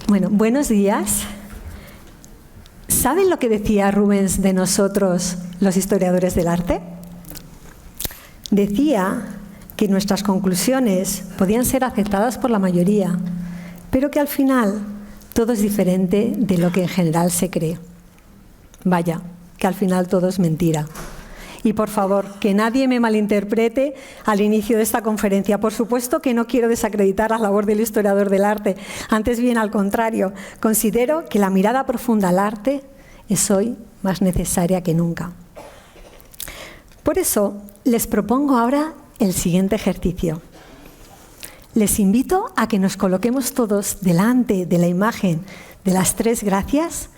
Bueno, buenos días. ¿Saben lo que decía Rubens de nosotros, los historiadores del arte? Decía que nuestras conclusiones podían ser aceptadas por la mayoría, pero que al final todo es diferente de lo que en general se cree. Vaya, que al final todo es mentira. Y por favor, que nadie me malinterprete al inicio de esta conferencia. Por supuesto que no quiero desacreditar la labor del historiador del arte. Antes bien, al contrario, considero que la mirada profunda al arte es hoy más necesaria que nunca. Por eso, les propongo ahora el siguiente ejercicio. Les invito a que nos coloquemos todos delante de la imagen de las tres gracias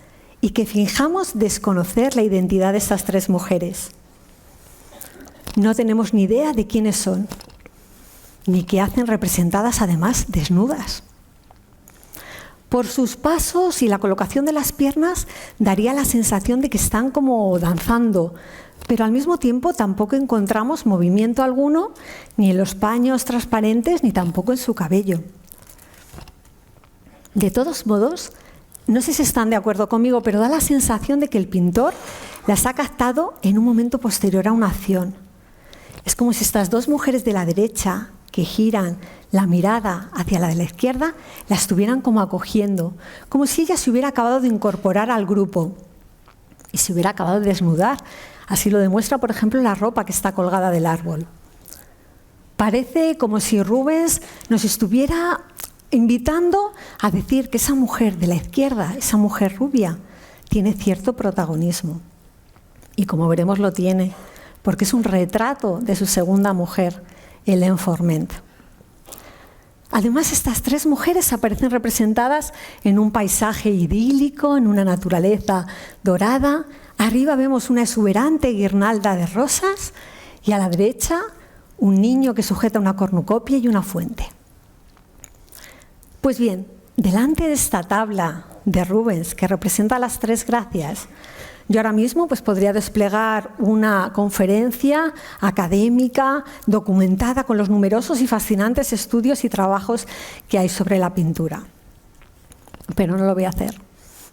y que finjamos desconocer la identidad de estas tres mujeres. No tenemos ni idea de quiénes son, ni qué hacen representadas además desnudas. Por sus pasos y la colocación de las piernas daría la sensación de que están como danzando, pero al mismo tiempo tampoco encontramos movimiento alguno, ni en los paños transparentes, ni tampoco en su cabello. De todos modos, no sé si están de acuerdo conmigo, pero da la sensación de que el pintor las ha captado en un momento posterior a una acción. Es como si estas dos mujeres de la derecha, que giran la mirada hacia la de la izquierda, la estuvieran como acogiendo, como si ella se hubiera acabado de incorporar al grupo y se hubiera acabado de desnudar. Así lo demuestra, por ejemplo, la ropa que está colgada del árbol. Parece como si Rubens nos estuviera invitando a decir que esa mujer de la izquierda, esa mujer rubia, tiene cierto protagonismo. Y como veremos lo tiene, porque es un retrato de su segunda mujer, Hélène Forment. Además, estas tres mujeres aparecen representadas en un paisaje idílico, en una naturaleza dorada. Arriba vemos una exuberante guirnalda de rosas y a la derecha un niño que sujeta una cornucopia y una fuente. Pues bien, delante de esta tabla de Rubens que representa las tres gracias, yo ahora mismo podría desplegar una conferencia académica documentada con los numerosos y fascinantes estudios y trabajos que hay sobre la pintura. Pero no lo voy a hacer.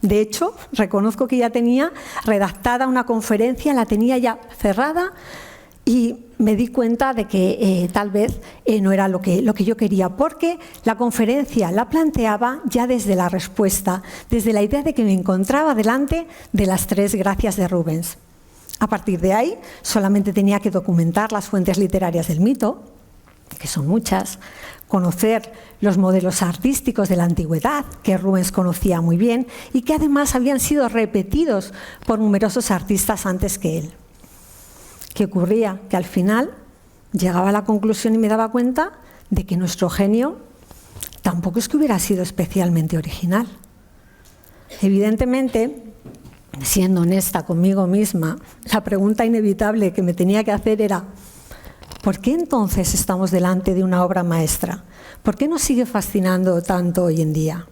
De hecho, reconozco que ya tenía redactada una conferencia, la tenía ya cerrada y me di cuenta de que tal vez no era lo que yo quería, porque la conferencia la planteaba ya desde la respuesta, desde la idea de que me encontraba delante de las tres gracias de Rubens. A partir de ahí, solamente tenía que documentar las fuentes literarias del mito, que son muchas, conocer los modelos artísticos de la antigüedad, que Rubens conocía muy bien y que además habían sido repetidos por numerosos artistas antes que él. ¿Qué ocurría? Que al final llegaba a la conclusión y me daba cuenta de que nuestro genio tampoco es que hubiera sido especialmente original. Evidentemente, siendo honesta conmigo misma, la pregunta inevitable que me tenía que hacer era: ¿por qué entonces estamos delante de una obra maestra? ¿Por qué nos sigue fascinando tanto hoy en día?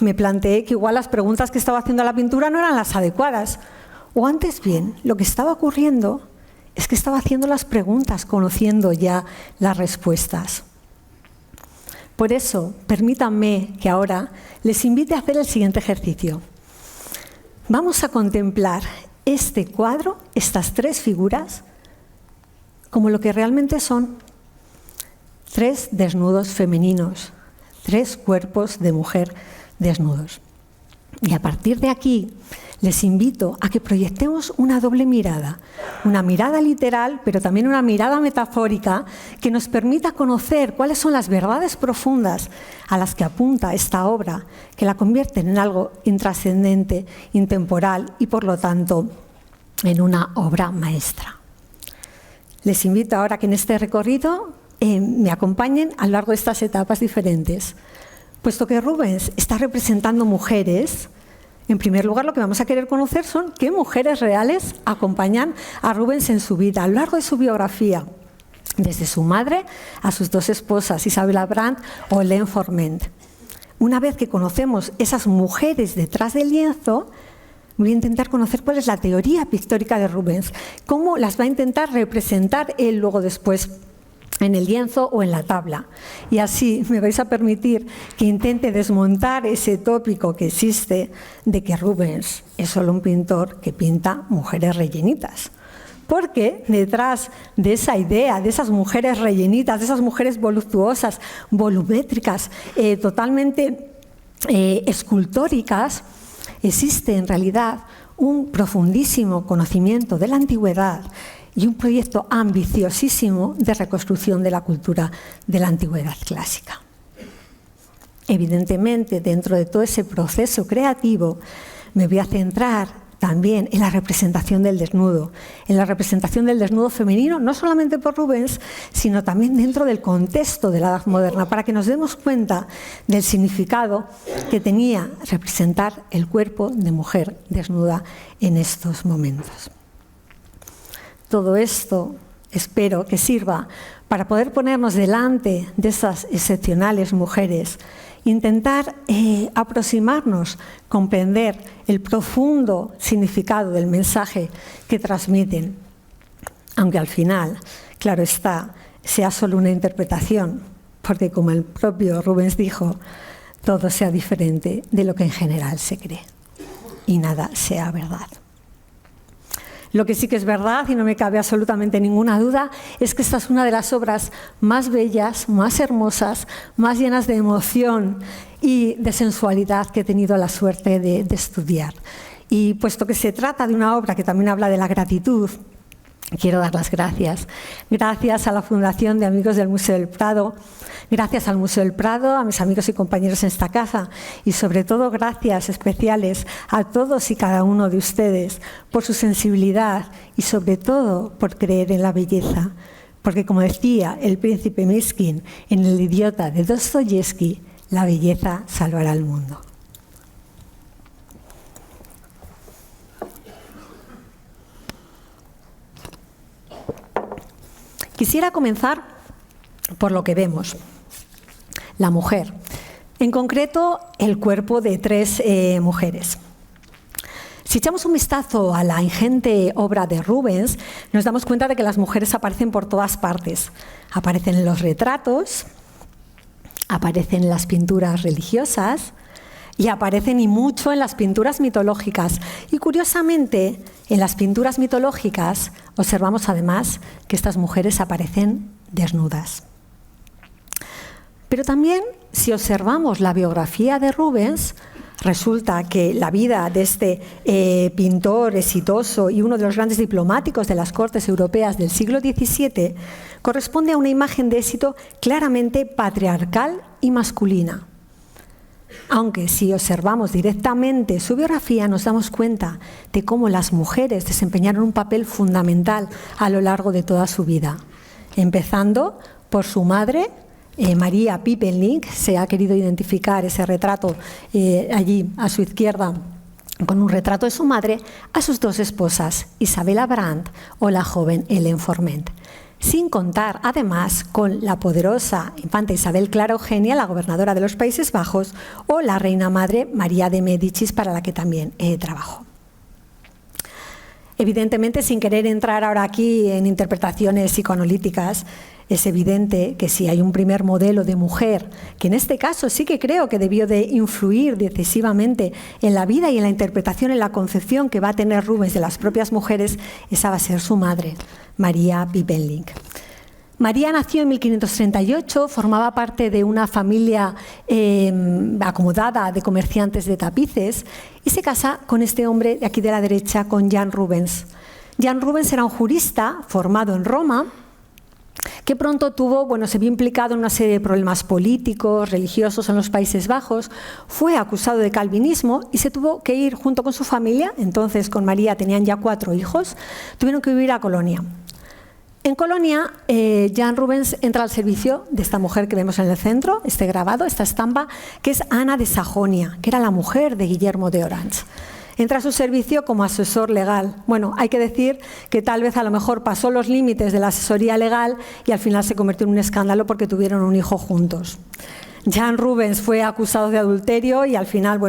Me planteé que igual las preguntas que estaba haciendo a la pintura no eran las adecuadas. O antes bien, lo que estaba ocurriendo es que estaba haciendo las preguntas conociendo ya las respuestas. Por eso, permítanme que ahora les invite a hacer el siguiente ejercicio. Vamos a contemplar este cuadro, estas tres figuras, como lo que realmente son: tres desnudos femeninos, tres cuerpos de mujer desnudos. Y a partir de aquí, les invito a que proyectemos una doble mirada, una mirada literal, pero también una mirada metafórica que nos permita conocer cuáles son las verdades profundas a las que apunta esta obra, que la convierten en algo intrascendente, intemporal y, por lo tanto, en una obra maestra. Les invito ahora a que en este recorrido me acompañen a lo largo de estas etapas diferentes. Puesto que Rubens está representando mujeres, en primer lugar lo que vamos a querer conocer son qué mujeres reales acompañan a Rubens en su vida, a lo largo de su biografía, desde su madre a sus dos esposas, Isabella Brandt o Hélène Forment. Una vez que conocemos esas mujeres detrás del lienzo, voy a intentar conocer cuál es la teoría pictórica de Rubens, cómo las va a intentar representar él luego después en el lienzo o en la tabla. Y así me vais a permitir que intente desmontar ese tópico que existe de que Rubens es solo un pintor que pinta mujeres rellenitas. Porque detrás de esa idea, de esas mujeres rellenitas, de esas mujeres voluptuosas, volumétricas, totalmente escultóricas, existe en realidad un profundísimo conocimiento de la antigüedad y un proyecto ambiciosísimo de reconstrucción de la cultura de la antigüedad clásica. Evidentemente, dentro de todo ese proceso creativo, me voy a centrar también en la representación del desnudo, femenino, no solamente por Rubens, sino también dentro del contexto de la Edad Moderna, para que nos demos cuenta del significado que tenía representar el cuerpo de mujer desnuda en estos momentos. Todo esto espero que sirva para poder ponernos delante de esas excepcionales mujeres, intentar aproximarnos, comprender el profundo significado del mensaje que transmiten, aunque al final, claro está, sea solo una interpretación, porque como el propio Rubens dijo, todo sea diferente de lo que en general se cree y nada sea verdad. Lo que sí que es verdad, y no me cabe absolutamente ninguna duda, es que esta es una de las obras más bellas, más hermosas, más llenas de emoción y de sensualidad que he tenido la suerte de estudiar. Y puesto que se trata de una obra que también habla de la gratitud, quiero dar las gracias. Gracias a la Fundación de Amigos del Museo del Prado, gracias al Museo del Prado, a mis amigos y compañeros en esta casa y sobre todo gracias especiales a todos y cada uno de ustedes por su sensibilidad y sobre todo por creer en la belleza. Porque como decía el príncipe Miskin en El idiota de Dostoyevsky, la belleza salvará al mundo. Quisiera comenzar por lo que vemos, la mujer, en concreto el cuerpo de tres mujeres. Si echamos un vistazo a la ingente obra de Rubens, nos damos cuenta de que las mujeres aparecen por todas partes. Aparecen en los retratos, aparecen en las pinturas religiosas y aparecen y mucho en las pinturas mitológicas. Y curiosamente, en las pinturas mitológicas observamos además que estas mujeres aparecen desnudas. Pero también, si observamos la biografía de Rubens, resulta que la vida de este pintor exitoso y uno de los grandes diplomáticos de las cortes europeas del siglo XVII corresponde a una imagen de éxito claramente patriarcal y masculina. Aunque si observamos directamente su biografía nos damos cuenta de cómo las mujeres desempeñaron un papel fundamental a lo largo de toda su vida, empezando por su madre, María Pippelink. Se ha querido identificar ese retrato allí a su izquierda con un retrato de su madre, a sus dos esposas, Isabella Brandt o la joven Hélène Forment. Sin contar, además, con la poderosa infanta Isabel Clara Eugenia, la gobernadora de los Países Bajos, o la reina madre María de Médicis, para la que también trabajó. Evidentemente, sin querer entrar ahora aquí en interpretaciones psicoanalíticas, es evidente que si hay un primer modelo de mujer, que en este caso sí que creo que debió de influir decisivamente en la vida y en la interpretación, en la concepción que va a tener Rubens de las propias mujeres, esa va a ser su madre, María Pippelink. María nació en 1538, formaba parte de una familia acomodada de comerciantes de tapices y se casa con este hombre de aquí de la derecha, con Jan Rubens. Jan Rubens era un jurista formado en Roma, que pronto se vio implicado en una serie de problemas políticos, religiosos en los Países Bajos, fue acusado de calvinismo y se tuvo que ir junto con su familia. Entonces con María tenían ya 4 hijos, tuvieron que vivir a Colonia. En Colonia, Jan Rubens entra al servicio de esta mujer que vemos en el centro, este grabado, esta estampa, que es Ana de Sajonia, que era la mujer de Guillermo de Orange. Entra a su servicio como asesor legal. Bueno, hay que decir que tal vez a lo mejor pasó los límites de la asesoría legal y al final se convirtió en un escándalo porque tuvieron un hijo juntos. Jan Rubens fue acusado de adulterio y al final,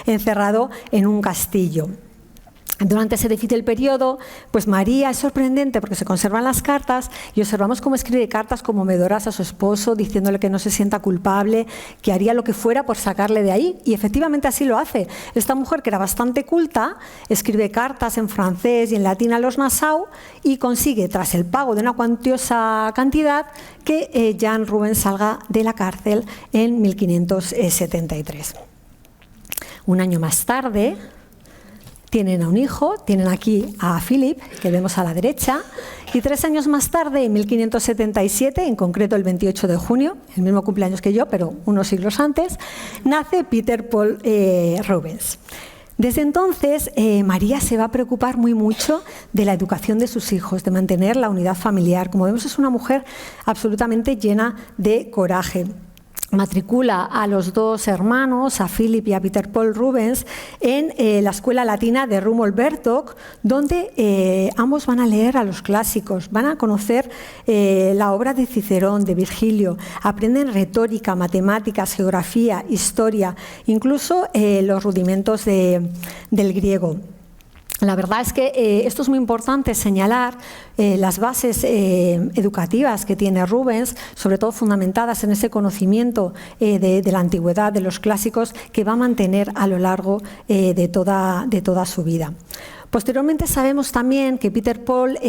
encerrado en un castillo. Durante ese difícil periodo, pues María es sorprendente porque se conservan las cartas y observamos cómo escribe cartas conmovedoras a su esposo, diciéndole que no se sienta culpable, que haría lo que fuera por sacarle de ahí. Y efectivamente así lo hace. Esta mujer, que era bastante culta, escribe cartas en francés y en latín a los Nassau y consigue, tras el pago de una cuantiosa cantidad, que Jan Rubens salga de la cárcel en 1573. Un año más tarde tienen a un hijo, tienen aquí a Philip, que vemos a la derecha, y 3 años más tarde, en 1577, en concreto el 28 de junio, el mismo cumpleaños que yo, pero unos siglos antes, nace Peter Paul Rubens. Desde entonces, María se va a preocupar muy mucho de la educación de sus hijos, de mantener la unidad familiar. Como vemos, es una mujer absolutamente llena de coraje. Matricula a los 2 hermanos, a Philip y a Peter Paul Rubens, en la escuela latina de Rumol Bertok, donde ambos van a leer a los clásicos, van a conocer la obra de Cicerón, de Virgilio, aprenden retórica, matemáticas, geografía, historia, incluso los rudimentos del griego. La verdad es que esto es muy importante señalar las bases educativas que tiene Rubens, sobre todo fundamentadas en ese conocimiento de la antigüedad, de los clásicos, que va a mantener a lo largo de toda su vida. Posteriormente sabemos también que Peter Paul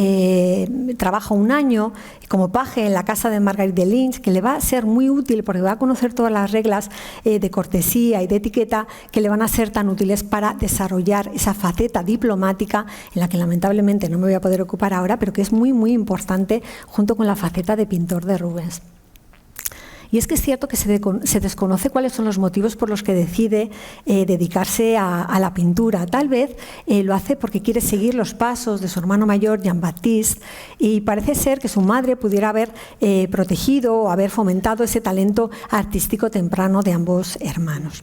trabaja un año como paje en la casa de Marguerite de Lynch, que le va a ser muy útil porque va a conocer todas las reglas de cortesía y de etiqueta que le van a ser tan útiles para desarrollar esa faceta diplomática en la que lamentablemente no me voy a poder ocupar ahora, pero que es muy, muy importante junto con la faceta de pintor de Rubens. Y es que es cierto que se desconoce cuáles son los motivos por los que decide dedicarse a la pintura. Tal vez lo hace porque quiere seguir los pasos de su hermano mayor, Jean-Baptiste, y parece ser que su madre pudiera haber protegido o haber fomentado ese talento artístico temprano de ambos hermanos.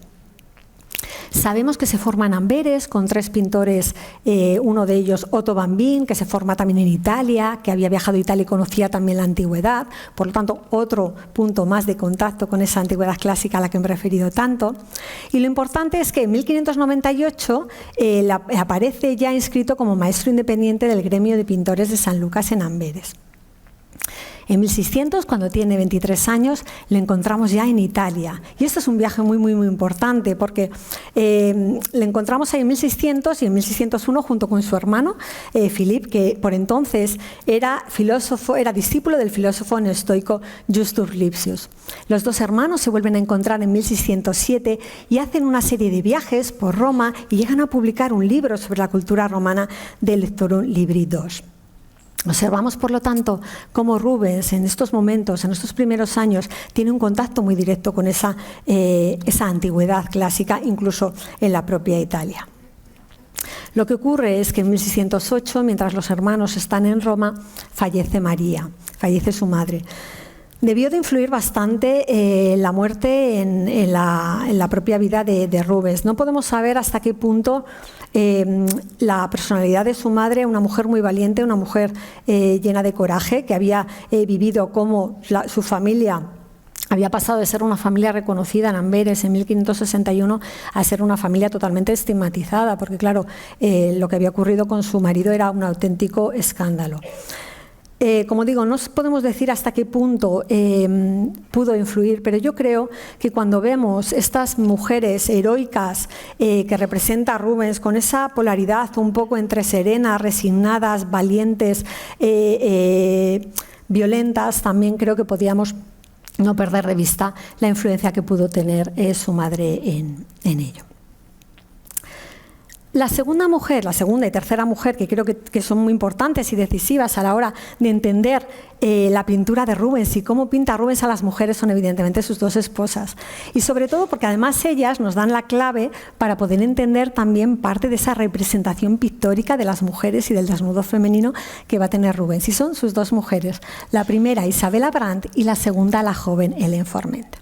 Sabemos que se forma en Amberes con 3 pintores, uno de ellos Otto Bambin, que se forma también en Italia, que había viajado a Italia y conocía también la antigüedad, por lo tanto otro punto más de contacto con esa antigüedad clásica a la que me he referido tanto. Y lo importante es que en 1598 aparece ya inscrito como maestro independiente del gremio de pintores de San Lucas en Amberes. En 1600, cuando tiene 23 años, le encontramos ya en Italia. Y esto es un viaje muy, muy, muy importante porque le encontramos ahí en 1600 y en 1601 junto con su hermano, Philip, que por entonces era discípulo del filósofo neoestoico Justus Lipsius. Los 2 hermanos se vuelven a encontrar en 1607 y hacen una serie de viajes por Roma y llegan a publicar un libro sobre la cultura romana de Lectorum Libri II. Observamos, por lo tanto, cómo Rubens en estos momentos, en estos primeros años, tiene un contacto muy directo con esa antigüedad clásica, incluso en la propia Italia. Lo que ocurre es que en 1608, mientras los hermanos están en Roma, fallece María, fallece su madre. Debió de influir bastante la muerte en la propia vida de Rubens. No podemos saber hasta qué punto la personalidad de su madre, una mujer muy valiente, una mujer llena de coraje, que había vivido como su familia había pasado de ser una familia reconocida en Amberes en 1561 a ser una familia totalmente estigmatizada, porque claro, lo que había ocurrido con su marido era un auténtico escándalo. Como digo, no podemos decir hasta qué punto pudo influir, pero yo creo que cuando vemos estas mujeres heroicas que representa Rubens, con esa polaridad un poco entre serenas, resignadas, valientes, violentas, también creo que podíamos no perder de vista la influencia que pudo tener su madre en ello. La segunda y tercera mujer, que creo que son muy importantes y decisivas a la hora de entender la pintura de Rubens y cómo pinta Rubens a las mujeres, son evidentemente sus 2 esposas. Y sobre todo porque además ellas nos dan la clave para poder entender también parte de esa representación pictórica de las mujeres y del desnudo femenino que va a tener Rubens. Y son sus 2 mujeres, la primera Isabella Brandt y la segunda la joven Hélène Forment.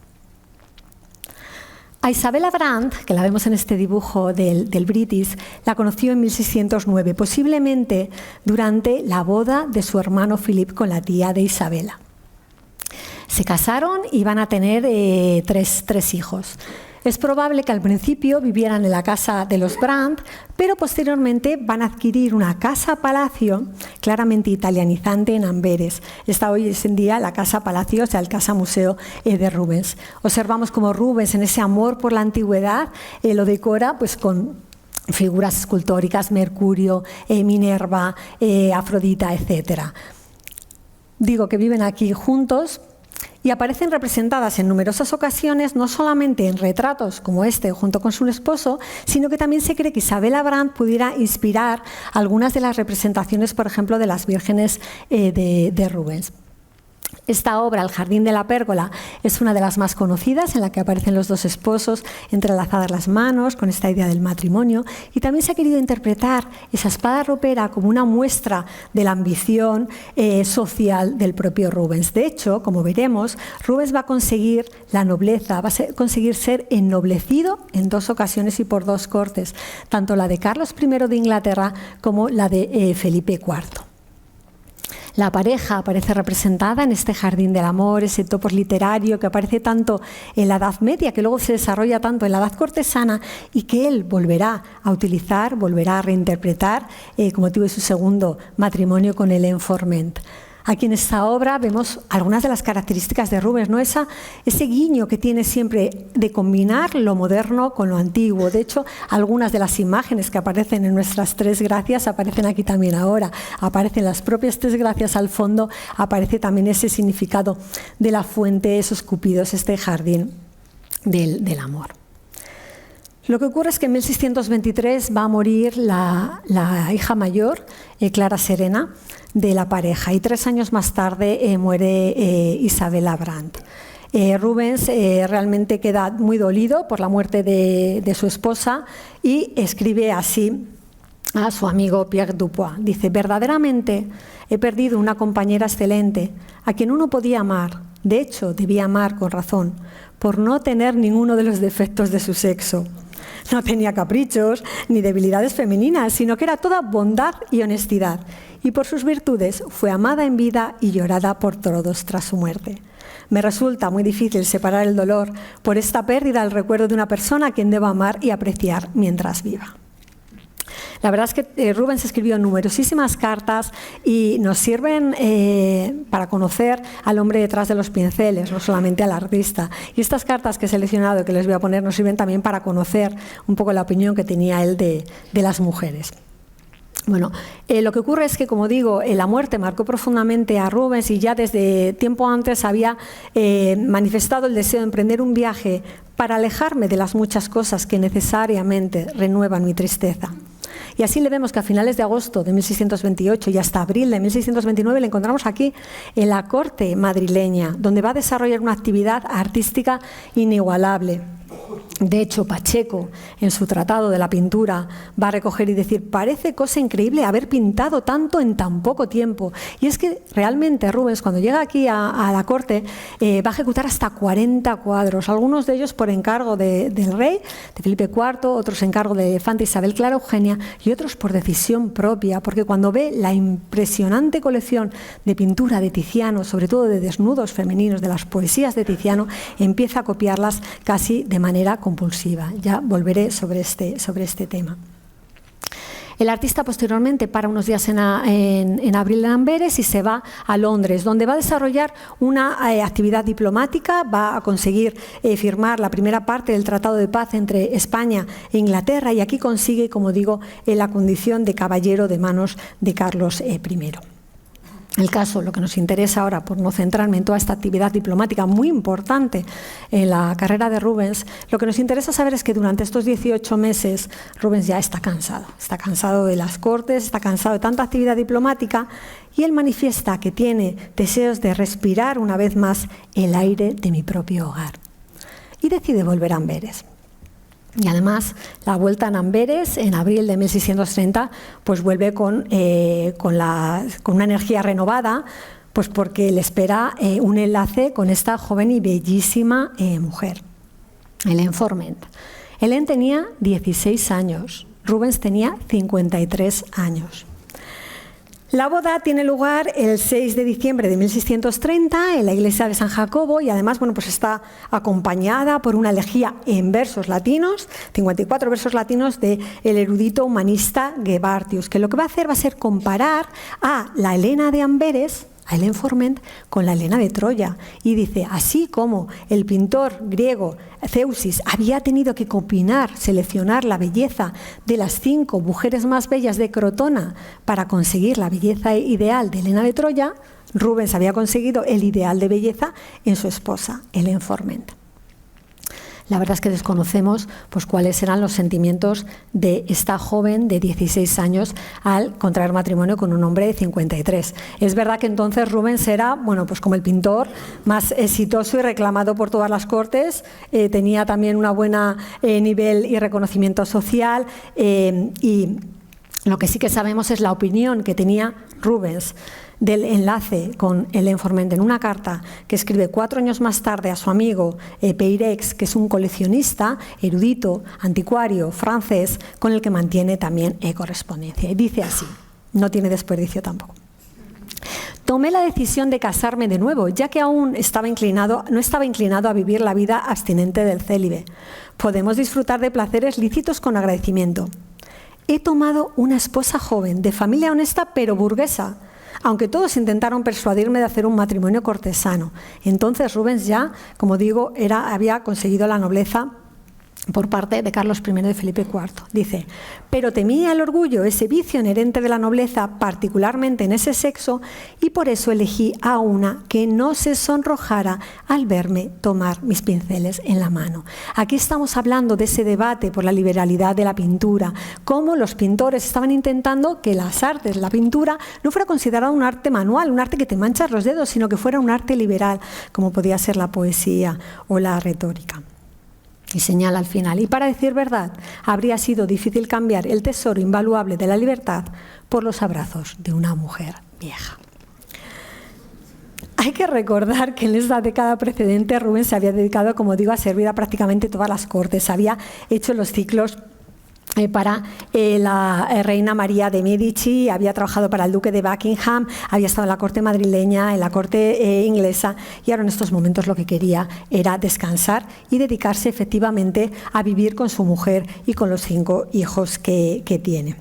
A Isabella Brandt, que la vemos en este dibujo del British, la conoció en 1609, posiblemente durante la boda de su hermano Philip con la tía de Isabella. Se casaron y van a tener 3 hijos. Es probable que al principio vivieran en la casa de los Brandt, pero posteriormente van a adquirir una casa-palacio claramente italianizante en Amberes. Está hoy en día la casa-palacio, o sea, el casa-museo de Rubens. Observamos cómo Rubens, en ese amor por la antigüedad, lo decora pues con figuras escultóricas, Mercurio, Minerva, Afrodita, etc. Digo que viven aquí juntos y aparecen representadas en numerosas ocasiones, no solamente en retratos como este junto con su esposo, sino que también se cree que Isabella Brandt pudiera inspirar algunas de las representaciones, por ejemplo, de las vírgenes de Rubens. Esta obra, El jardín de la pérgola, es una de las más conocidas, en la que aparecen los dos esposos entrelazadas las manos con esta idea del matrimonio, y también se ha querido interpretar esa espada ropera como una muestra de la ambición social del propio Rubens. De hecho, como veremos, Rubens va a conseguir la nobleza, va a conseguir ser ennoblecido en dos ocasiones y por dos cortes, tanto la de Carlos I de Inglaterra como la de Felipe IV. La pareja aparece representada en este jardín del amor, ese topos literario que aparece tanto en la Edad Media, que luego se desarrolla tanto en la Edad Cortesana y que él volverá a utilizar, volverá a reinterpretar con motivo de su segundo matrimonio con Hélène Forment. Aquí en esta obra vemos algunas de las características de Rubens, ¿no? Ese guiño que tiene siempre de combinar lo moderno con lo antiguo. De hecho, algunas de las imágenes que aparecen en nuestras Tres Gracias aparecen aquí también ahora. Aparecen las propias Tres Gracias al fondo, aparece también ese significado de la fuente, esos cupidos, este jardín del amor. Lo que ocurre es que en 1623 va a morir la hija mayor, Clara Serena, de la pareja, y 3 años más tarde muere Isabella Brandt. Rubens realmente queda muy dolido por la muerte de su esposa y escribe así a su amigo Pierre Dupuis. Dice: verdaderamente he perdido una compañera excelente a quien uno podía amar, de hecho debía amar con razón, por no tener ninguno de los defectos de su sexo. No tenía caprichos ni debilidades femeninas, sino que era toda bondad y honestidad, y por sus virtudes fue amada en vida y llorada por todos tras su muerte. Me resulta muy difícil separar el dolor por esta pérdida del recuerdo de una persona a quien debo amar y apreciar mientras viva. La verdad es que Rubens escribió numerosísimas cartas y nos sirven para conocer al hombre detrás de los pinceles, no solamente al artista. Y estas cartas que he seleccionado y que les voy a poner nos sirven también para conocer un poco la opinión que tenía él de las mujeres. Bueno, lo que ocurre es que, como digo, la muerte marcó profundamente a Rubens y ya desde tiempo antes había manifestado el deseo de emprender un viaje para alejarme de las muchas cosas que necesariamente renuevan mi tristeza. Y así le vemos que a finales de agosto de 1628 y hasta abril de 1629 le encontramos aquí en la corte madrileña, donde va a desarrollar una actividad artística inigualable. De hecho, Pacheco, en su tratado de la pintura, va a recoger y decir: parece cosa increíble haber pintado tanto en tan poco tiempo. Y es que realmente Rubens, cuando llega aquí a la corte, va a ejecutar hasta 40 cuadros, algunos de ellos por encargo del rey, de Felipe IV, otros encargo de infanta Isabel Clara Eugenia y otros por decisión propia, porque cuando ve la impresionante colección de pintura de Tiziano, sobre todo de desnudos femeninos, de las poesías de Tiziano, empieza a copiarlas casi de manera compulsiva. Ya volveré sobre este tema. El artista posteriormente para unos días en abril en Amberes y se va a Londres, donde va a desarrollar una actividad diplomática, va a conseguir firmar la primera parte del Tratado de Paz entre España e Inglaterra, y aquí consigue, como digo, la condición de caballero de manos de Carlos I. El caso, lo que nos interesa ahora, por no centrarme en toda esta actividad diplomática muy importante en la carrera de Rubens, lo que nos interesa saber es que durante estos 18 meses Rubens ya está cansado de las cortes, está cansado de tanta actividad diplomática, y él manifiesta que tiene deseos de respirar una vez más el aire de mi propio hogar. Y decide volver a Amberes. Y además, la vuelta en Amberes, en abril de 1630, pues vuelve con una energía renovada, pues porque le espera un enlace con esta joven y bellísima mujer, Hélène Forment. Hélène tenía 16 años, Rubens tenía 53 años. La boda tiene lugar el 6 de diciembre de 1630 en la iglesia de San Jacobo y además pues está acompañada por una elegía en versos latinos, 54 versos latinos del erudito humanista Gebartius, que lo que va a ser comparar a la Helena de Amberes, a Hélène Forment, con la Helena de Troya, y dice, así como el pintor griego Zeusis había tenido que seleccionar la belleza de las 5 mujeres más bellas de Crotona para conseguir la belleza ideal de Helena de Troya, Rubens había conseguido el ideal de belleza en su esposa, Hélène Forment. La verdad es que desconocemos cuáles eran los sentimientos de esta joven de 16 años al contraer matrimonio con un hombre de 53. Es verdad que entonces Rubens era como el pintor más exitoso y reclamado por todas las cortes, tenía también una buena nivel y reconocimiento social y lo que sí que sabemos es la opinión que tenía Rubens del enlace con Hélène Forment en una carta que escribe 4 años más tarde a su amigo Peyrex, que es un coleccionista, erudito, anticuario, francés, con el que mantiene también correspondencia. Y dice así, no tiene desperdicio tampoco. Tomé la decisión de casarme de nuevo, ya que aún no estaba inclinado a vivir la vida abstinente del célibe. Podemos disfrutar de placeres lícitos con agradecimiento. He tomado una esposa joven, de familia honesta pero burguesa, aunque todos intentaron persuadirme de hacer un matrimonio cortesano. Entonces Rubens ya, como digo, había conseguido la nobleza por parte de Carlos I de Felipe IV. Dice, pero temía el orgullo, ese vicio inherente de la nobleza, particularmente en ese sexo, y por eso elegí a una que no se sonrojara al verme tomar mis pinceles en la mano. Aquí estamos hablando de ese debate por la liberalidad de la pintura, cómo los pintores estaban intentando que las artes, la pintura, no fuera considerado un arte manual, un arte que te manchas los dedos, sino que fuera un arte liberal, como podía ser la poesía o la retórica. Y señala al final, y para decir verdad, habría sido difícil cambiar el tesoro invaluable de la libertad por los abrazos de una mujer vieja. Hay que recordar que en esta década precedente Rubens se había dedicado, como digo, a servir a prácticamente todas las cortes. Había hecho los ciclos para la reina María de Medici, había trabajado para el duque de Buckingham, había estado en la corte madrileña, en la corte inglesa, y ahora en estos momentos lo que quería era descansar y dedicarse efectivamente a vivir con su mujer y con los 5 hijos que tiene.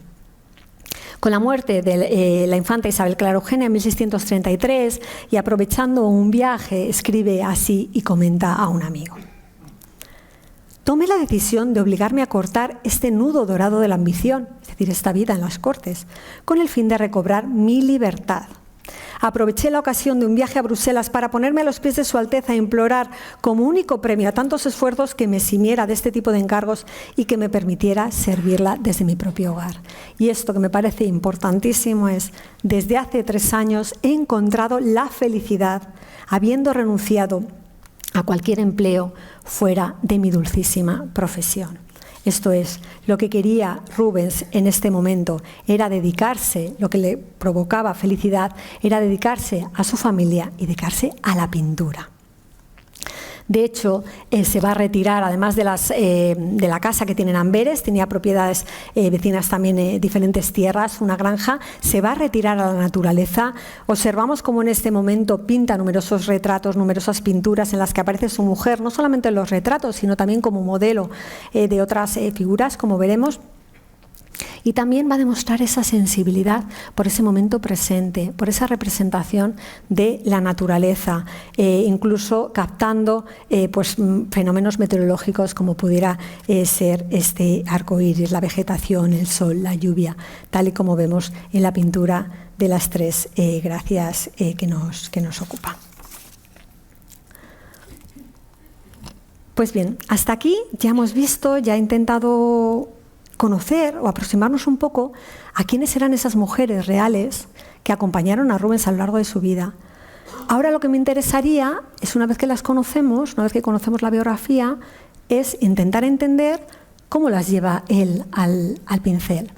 Con la muerte de la infanta Isabel Clara Eugenia en 1633 y aprovechando un viaje, escribe así y comenta a un amigo. Tomé la decisión de obligarme a cortar este nudo dorado de la ambición, es decir, esta vida en las cortes, con el fin de recobrar mi libertad. Aproveché la ocasión de un viaje a Bruselas para ponerme a los pies de Su Alteza e implorar como único premio a tantos esfuerzos que me eximiera de este tipo de encargos y que me permitiera servirla desde mi propio hogar. Y esto que me parece importantísimo es, desde hace 3 años he encontrado la felicidad habiendo renunciado a cualquier empleo fuera de mi dulcísima profesión. Esto es, lo que quería Rubens en este momento era dedicarse, lo que le provocaba felicidad, era dedicarse a su familia y dedicarse a la pintura. De hecho, se va a retirar, además de la casa que tiene en Amberes, tenía propiedades vecinas también, diferentes tierras, una granja, se va a retirar a la naturaleza. Observamos cómo en este momento pinta numerosos retratos, numerosas pinturas en las que aparece su mujer, no solamente en los retratos, sino también como modelo de otras figuras, como veremos. Y también va a demostrar esa sensibilidad por ese momento presente, por esa representación de la naturaleza, incluso captando fenómenos meteorológicos como pudiera ser este arco iris, la vegetación, el sol, la lluvia, tal y como vemos en la pintura de las 3 gracias que nos ocupa. Pues bien, hasta aquí ya hemos visto, ya he intentado conocer o aproximarnos un poco a quiénes eran esas mujeres reales que acompañaron a Rubens a lo largo de su vida. Ahora lo que me interesaría es, una vez que las conocemos, una vez que conocemos la biografía, es intentar entender cómo las lleva él al pincel.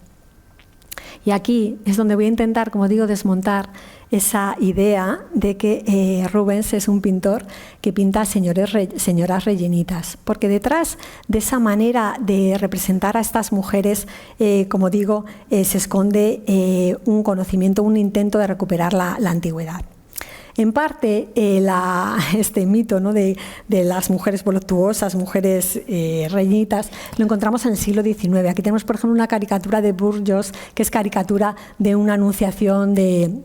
Y aquí es donde voy a intentar, como digo, desmontar esa idea de que Rubens es un pintor que pinta señoras rellenitas, porque detrás de esa manera de representar a estas mujeres, como digo, se esconde un conocimiento, un intento de recuperar la antigüedad. En parte, este mito, ¿no?, de las mujeres voluptuosas, mujeres relleñitas, lo encontramos en el siglo XIX. Aquí tenemos, por ejemplo, una caricatura de Burgos, que es caricatura de una anunciación de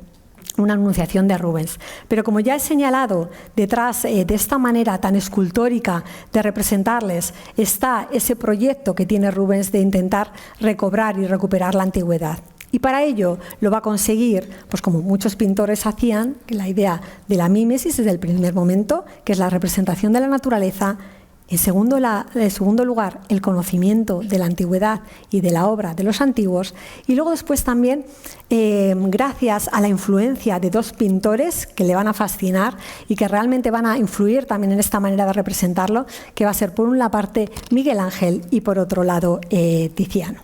Rubens. Pero como ya he señalado, detrás de esta manera tan escultórica de representarles está ese proyecto que tiene Rubens de intentar recobrar y recuperar la antigüedad. Y para ello lo va a conseguir, pues como muchos pintores hacían, la idea de la mímesis desde el primer momento, que es la representación de la naturaleza. En segundo lugar, el conocimiento de la antigüedad y de la obra de los antiguos. Y luego después también, gracias a la influencia de dos pintores que le van a fascinar y que realmente van a influir también en esta manera de representarlo, que va a ser por una parte Miguel Ángel y por otro lado Tiziano.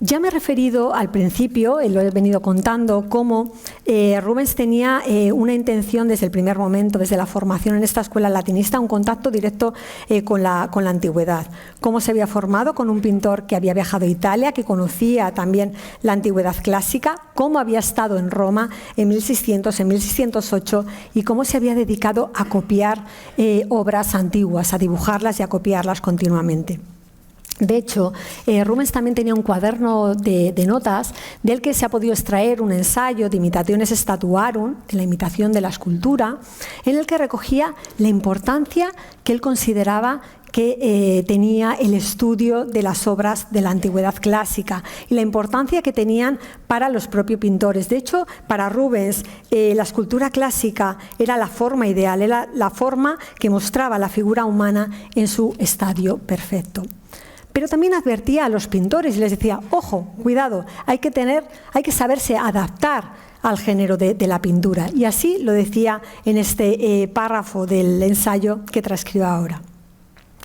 Ya me he referido al principio, lo he venido contando, cómo Rubens tenía una intención desde el primer momento, desde la formación en esta escuela latinista, un contacto directo con la antigüedad. Cómo se había formado con un pintor que había viajado a Italia, que conocía también la antigüedad clásica, cómo había estado en Roma en 1600, en 1608 y cómo se había dedicado a copiar obras antiguas, a dibujarlas y a copiarlas continuamente. De hecho, Rubens también tenía un cuaderno de notas del que se ha podido extraer un ensayo de Imitationes Statuarum, de la imitación de la escultura, en el que recogía la importancia que él consideraba que tenía el estudio de las obras de la antigüedad clásica y la importancia que tenían para los propios pintores. De hecho, para Rubens, la escultura clásica era la forma ideal, era la forma que mostraba la figura humana en su estadio perfecto. Pero también advertía a los pintores y les decía, ojo, cuidado, hay que saberse adaptar al género de la pintura. Y así lo decía en este párrafo del ensayo que transcribo ahora.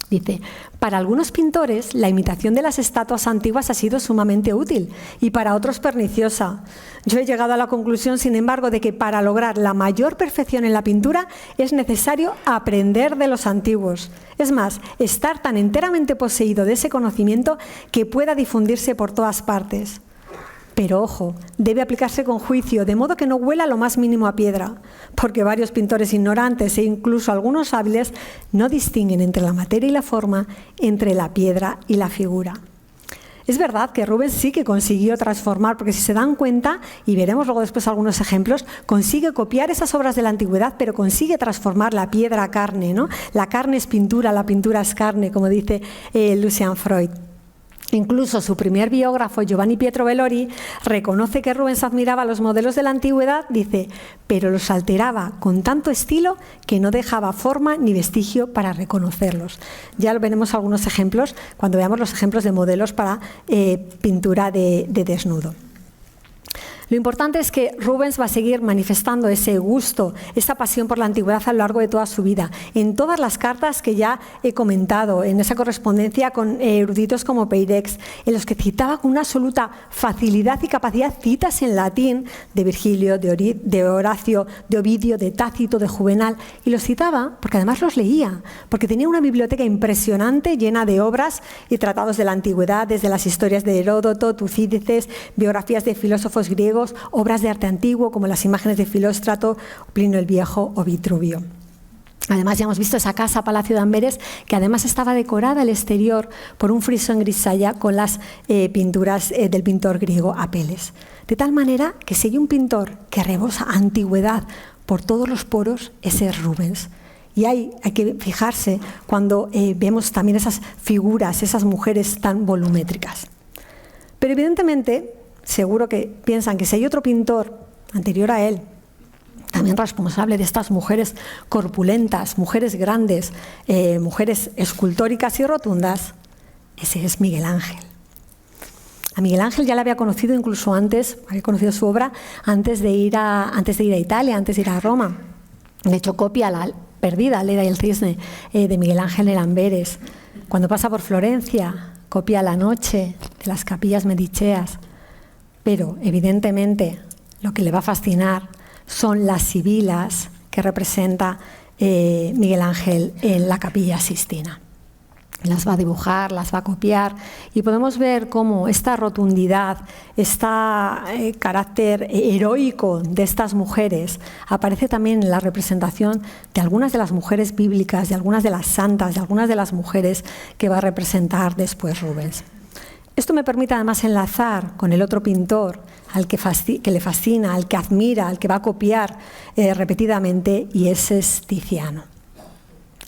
Dice, para algunos pintores la imitación de las estatuas antiguas ha sido sumamente útil y para otros perniciosa. Yo he llegado a la conclusión, sin embargo, de que para lograr la mayor perfección en la pintura es necesario aprender de los antiguos. Es más, estar tan enteramente poseído de ese conocimiento que pueda difundirse por todas partes. Pero ojo, debe aplicarse con juicio, de modo que no huela lo más mínimo a piedra, porque varios pintores ignorantes e incluso algunos hábiles no distinguen entre la materia y la forma, entre la piedra y la figura. Es verdad que Rubens sí que consiguió transformar, porque si se dan cuenta, y veremos luego después algunos ejemplos, consigue copiar esas obras de la antigüedad, pero consigue transformar la piedra a carne, ¿no? La carne es pintura, la pintura es carne, como dice Lucian Freud. Incluso su primer biógrafo, Giovanni Pietro Bellori, reconoce que Rubens admiraba a los modelos de la antigüedad, dice, pero los alteraba con tanto estilo que no dejaba forma ni vestigio para reconocerlos. Ya lo veremos algunos ejemplos cuando veamos los ejemplos de modelos para pintura de desnudo. Lo importante es que Rubens va a seguir manifestando ese gusto, esa pasión por la antigüedad a lo largo de toda su vida. En todas las cartas que ya he comentado, en esa correspondencia con eruditos como Peirex, en los que citaba con una absoluta facilidad y capacidad citas en latín de Virgilio, de Horacio, de Ovidio, de Tácito, de Juvenal, y los citaba porque además los leía, porque tenía una biblioteca impresionante llena de obras y tratados de la antigüedad, desde las historias de Heródoto, Tucídides, biografías de filósofos griegos, obras de arte antiguo como las imágenes de Filóstrato, Plinio el Viejo o Vitruvio. Además, ya hemos visto esa casa, Palacio de Amberes, que además estaba decorada al exterior por un friso en grisalla con las pinturas del pintor griego Apeles. De tal manera que si hay un pintor que rebosa antigüedad por todos los poros, ese es Rubens. Y hay que fijarse cuando vemos también esas figuras, esas mujeres tan volumétricas. Pero evidentemente, seguro que piensan que si hay otro pintor anterior a él, también responsable de estas mujeres corpulentas, mujeres grandes, mujeres escultóricas y rotundas, ese es Miguel Ángel. A Miguel Ángel ya la había conocido incluso antes, había conocido su obra antes de ir a Italia, antes de ir a Roma. De hecho, copia la perdida Leda y el cisne de Miguel Ángel en Amberes. Cuando pasa por Florencia, copia La noche de las capillas mediceas. Pero, evidentemente, lo que le va a fascinar son las sibilas que representa Miguel Ángel en la Capilla Sixtina. Las va a dibujar, las va a copiar y podemos ver cómo esta rotundidad, este carácter heroico de estas mujeres aparece también en la representación de algunas de las mujeres bíblicas, de algunas de las santas, de algunas de las mujeres que va a representar después Rubens. Esto me permite además enlazar con el otro pintor al que le fascina, al que admira, al que va a copiar repetidamente, y ese es Tiziano.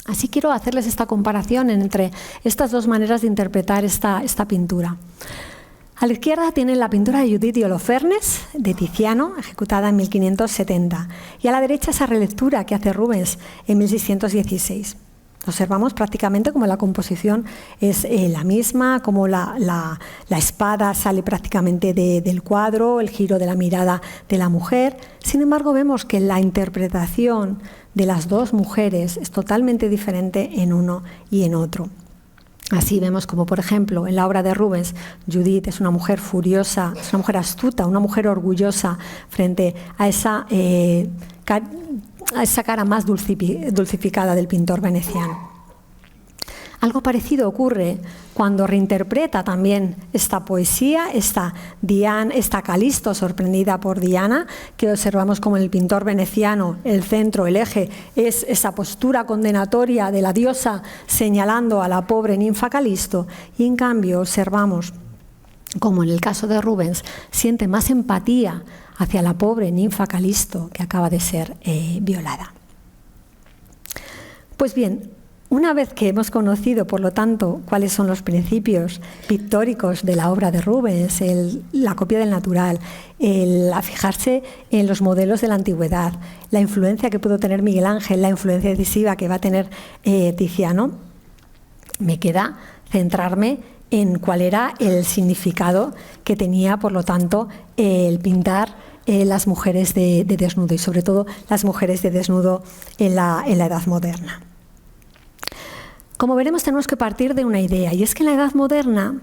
Así quiero hacerles esta comparación entre estas dos maneras de interpretar esta pintura. A la izquierda tienen la pintura de Judith y Holofernes, de Tiziano, ejecutada en 1570, y a la derecha esa relectura que hace Rubens en 1616. Observamos prácticamente como la composición es la misma, como la espada sale prácticamente del cuadro, el giro de la mirada de la mujer. Sin embargo, vemos que la interpretación de las dos mujeres es totalmente diferente en uno y en otro. Así vemos como, por ejemplo, en la obra de Rubens, Judith es una mujer furiosa, es una mujer astuta, una mujer orgullosa frente a esa cara más dulcificada del pintor veneciano. Algo parecido ocurre cuando reinterpreta también esta poesía, esta Calisto sorprendida por Diana, que observamos como en el pintor veneciano el centro, el eje, es esa postura condenatoria de la diosa señalando a la pobre ninfa Calisto, y en cambio observamos como en el caso de Rubens siente más empatía hacia la pobre ninfa Calisto que acaba de ser violada. Pues bien, una vez que hemos conocido, por lo tanto, cuáles son los principios pictóricos de la obra de Rubens, la copia del natural, a fijarse en los modelos de la antigüedad, la influencia que pudo tener Miguel Ángel, la influencia decisiva que va a tener Tiziano, me queda centrarme en cuál era el significado que tenía, por lo tanto, el pintar las mujeres de desnudo, y sobre todo las mujeres de desnudo en la Edad Moderna. Como veremos, tenemos que partir de una idea, y es que en la Edad Moderna,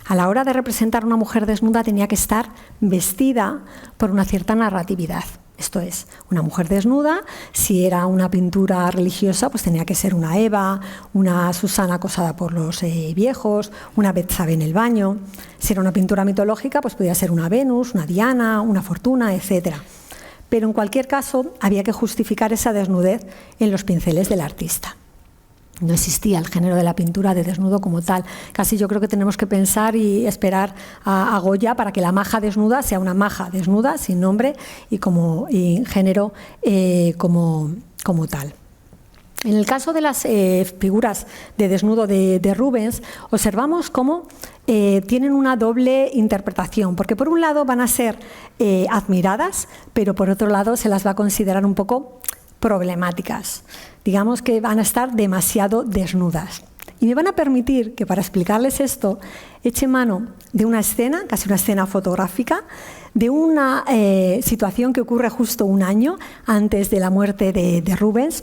a la hora de representar a una mujer desnuda, tenía que estar vestida por una cierta narratividad. Esto es, una mujer desnuda, si era una pintura religiosa, pues tenía que ser una Eva, una Susana acosada por los viejos, una Betsabe en el baño. Si era una pintura mitológica, pues podía ser una Venus, una Diana, una Fortuna, etc. Pero en cualquier caso, había que justificar esa desnudez en los pinceles del artista. No existía el género de la pintura de desnudo como tal. Casi yo creo que tenemos que pensar y esperar a Goya para que la maja desnuda sea una maja desnuda, sin nombre y género como tal. En el caso de las figuras de desnudo de Rubens, observamos cómo tienen una doble interpretación, porque por un lado van a ser admiradas, pero por otro lado se las va a considerar un poco problemáticas. Digamos que van a estar demasiado desnudas. Y me van a permitir que, para explicarles esto, eche mano de una escena, casi una escena fotográfica, de una situación que ocurre justo un año antes de la muerte de Rubens.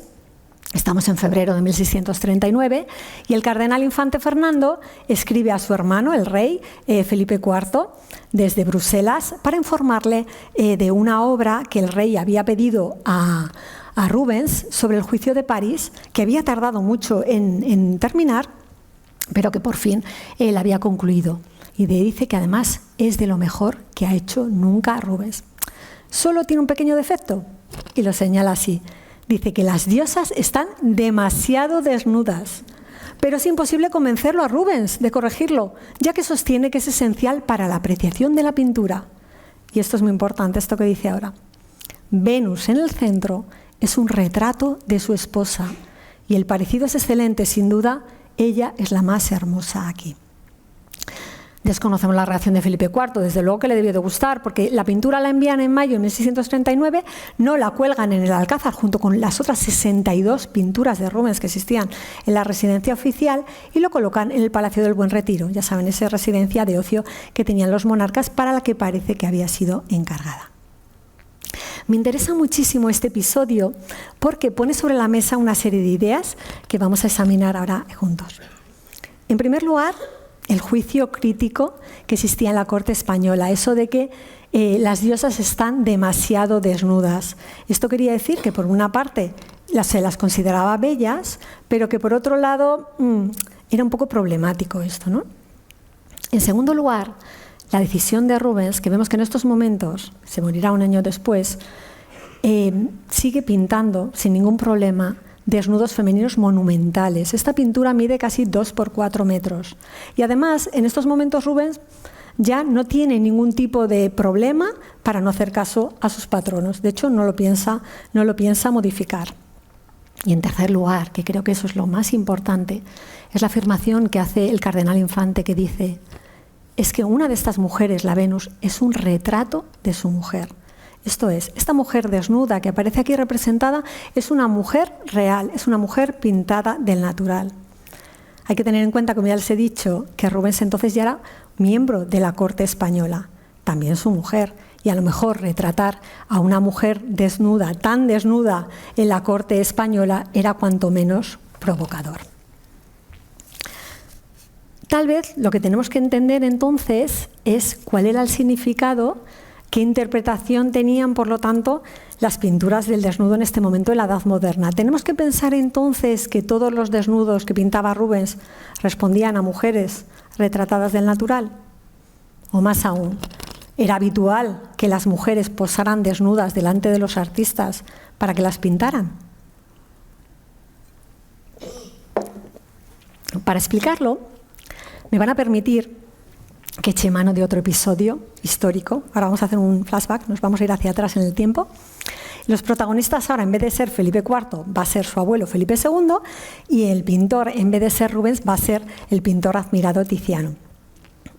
Estamos en febrero de 1639 y el cardenal infante Fernando escribe a su hermano, el rey Felipe IV, desde Bruselas, para informarle de una obra que el rey había pedido a Rubens sobre el juicio de París, que había tardado mucho en terminar, pero que por fin él había concluido. Y le dice que además es de lo mejor que ha hecho nunca Rubens. Solo tiene un pequeño defecto, y lo señala así. Dice que las diosas están demasiado desnudas, pero es imposible convencerlo a Rubens de corregirlo, ya que sostiene que es esencial para la apreciación de la pintura. Y esto es muy importante, esto que dice ahora. Venus en el centro es un retrato de su esposa, y el parecido es excelente, sin duda, ella es la más hermosa aquí. Desconocemos la reacción de Felipe IV, desde luego que le debió de gustar, porque la pintura la envían en mayo de 1639, no la cuelgan en el Alcázar junto con las otras 62 pinturas de Rubens que existían en la residencia oficial, y lo colocan en el Palacio del Buen Retiro, ya saben, esa residencia de ocio que tenían los monarcas para la que parece que había sido encargada. Me interesa muchísimo este episodio porque pone sobre la mesa una serie de ideas que vamos a examinar ahora juntos. En primer lugar, el juicio crítico que existía en la corte española, eso de que las diosas están demasiado desnudas. Esto quería decir que por una parte se las consideraba bellas, pero que por otro lado era un poco problemático esto, ¿no? En segundo lugar, la decisión de Rubens, que vemos que en estos momentos, se morirá un año después, sigue pintando sin ningún problema desnudos femeninos monumentales. Esta pintura mide casi 2 por 4 metros. Y además, en estos momentos Rubens ya no tiene ningún tipo de problema para no hacer caso a sus patronos. De hecho, no lo piensa modificar. Y en tercer lugar, que creo que eso es lo más importante, es la afirmación que hace el cardenal Infante, que dice: es que una de estas mujeres, la Venus, es un retrato de su mujer. Esto es, esta mujer desnuda que aparece aquí representada es una mujer real, es una mujer pintada del natural. Hay que tener en cuenta, como ya les he dicho, que Rubens entonces ya era miembro de la corte española, también su mujer, y a lo mejor retratar a una mujer desnuda, tan desnuda en la corte española, era cuanto menos provocador. Tal vez lo que tenemos que entender entonces es cuál era el significado, qué interpretación tenían, por lo tanto, las pinturas del desnudo en este momento de la Edad Moderna. Tenemos que pensar entonces que todos los desnudos que pintaba Rubens respondían a mujeres retratadas del natural. O más aún, ¿era habitual que las mujeres posaran desnudas delante de los artistas para que las pintaran? Para explicarlo, me van a permitir que eche mano de otro episodio histórico. Ahora vamos a hacer un flashback, nos vamos a ir hacia atrás en el tiempo. Los protagonistas ahora, en vez de ser Felipe IV, va a ser su abuelo Felipe II, y el pintor, en vez de ser Rubens, va a ser el pintor admirado Tiziano.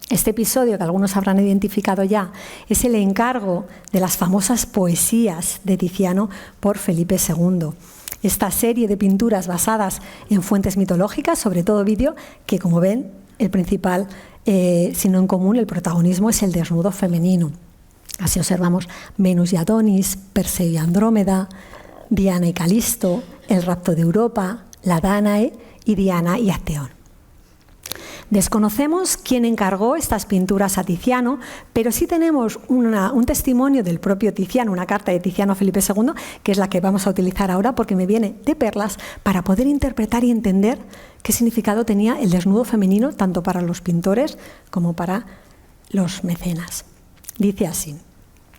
Este episodio, que algunos habrán identificado ya, es el encargo de las famosas poesías de Tiziano por Felipe II. Esta serie de pinturas basadas en fuentes mitológicas, sobre todo Ovidio, que como ven, el principal, si no en común, el protagonismo es el desnudo femenino. Así observamos Venus y Adonis, Perseo y Andrómeda, Diana y Calisto, el rapto de Europa, la Dánae y Diana y Acteón. Desconocemos quién encargó estas pinturas a Tiziano, pero sí tenemos un testimonio del propio Tiziano, una carta de Tiziano a Felipe II, que es la que vamos a utilizar ahora porque me viene de perlas para poder interpretar y entender qué significado tenía el desnudo femenino tanto para los pintores como para los mecenas. Dice así.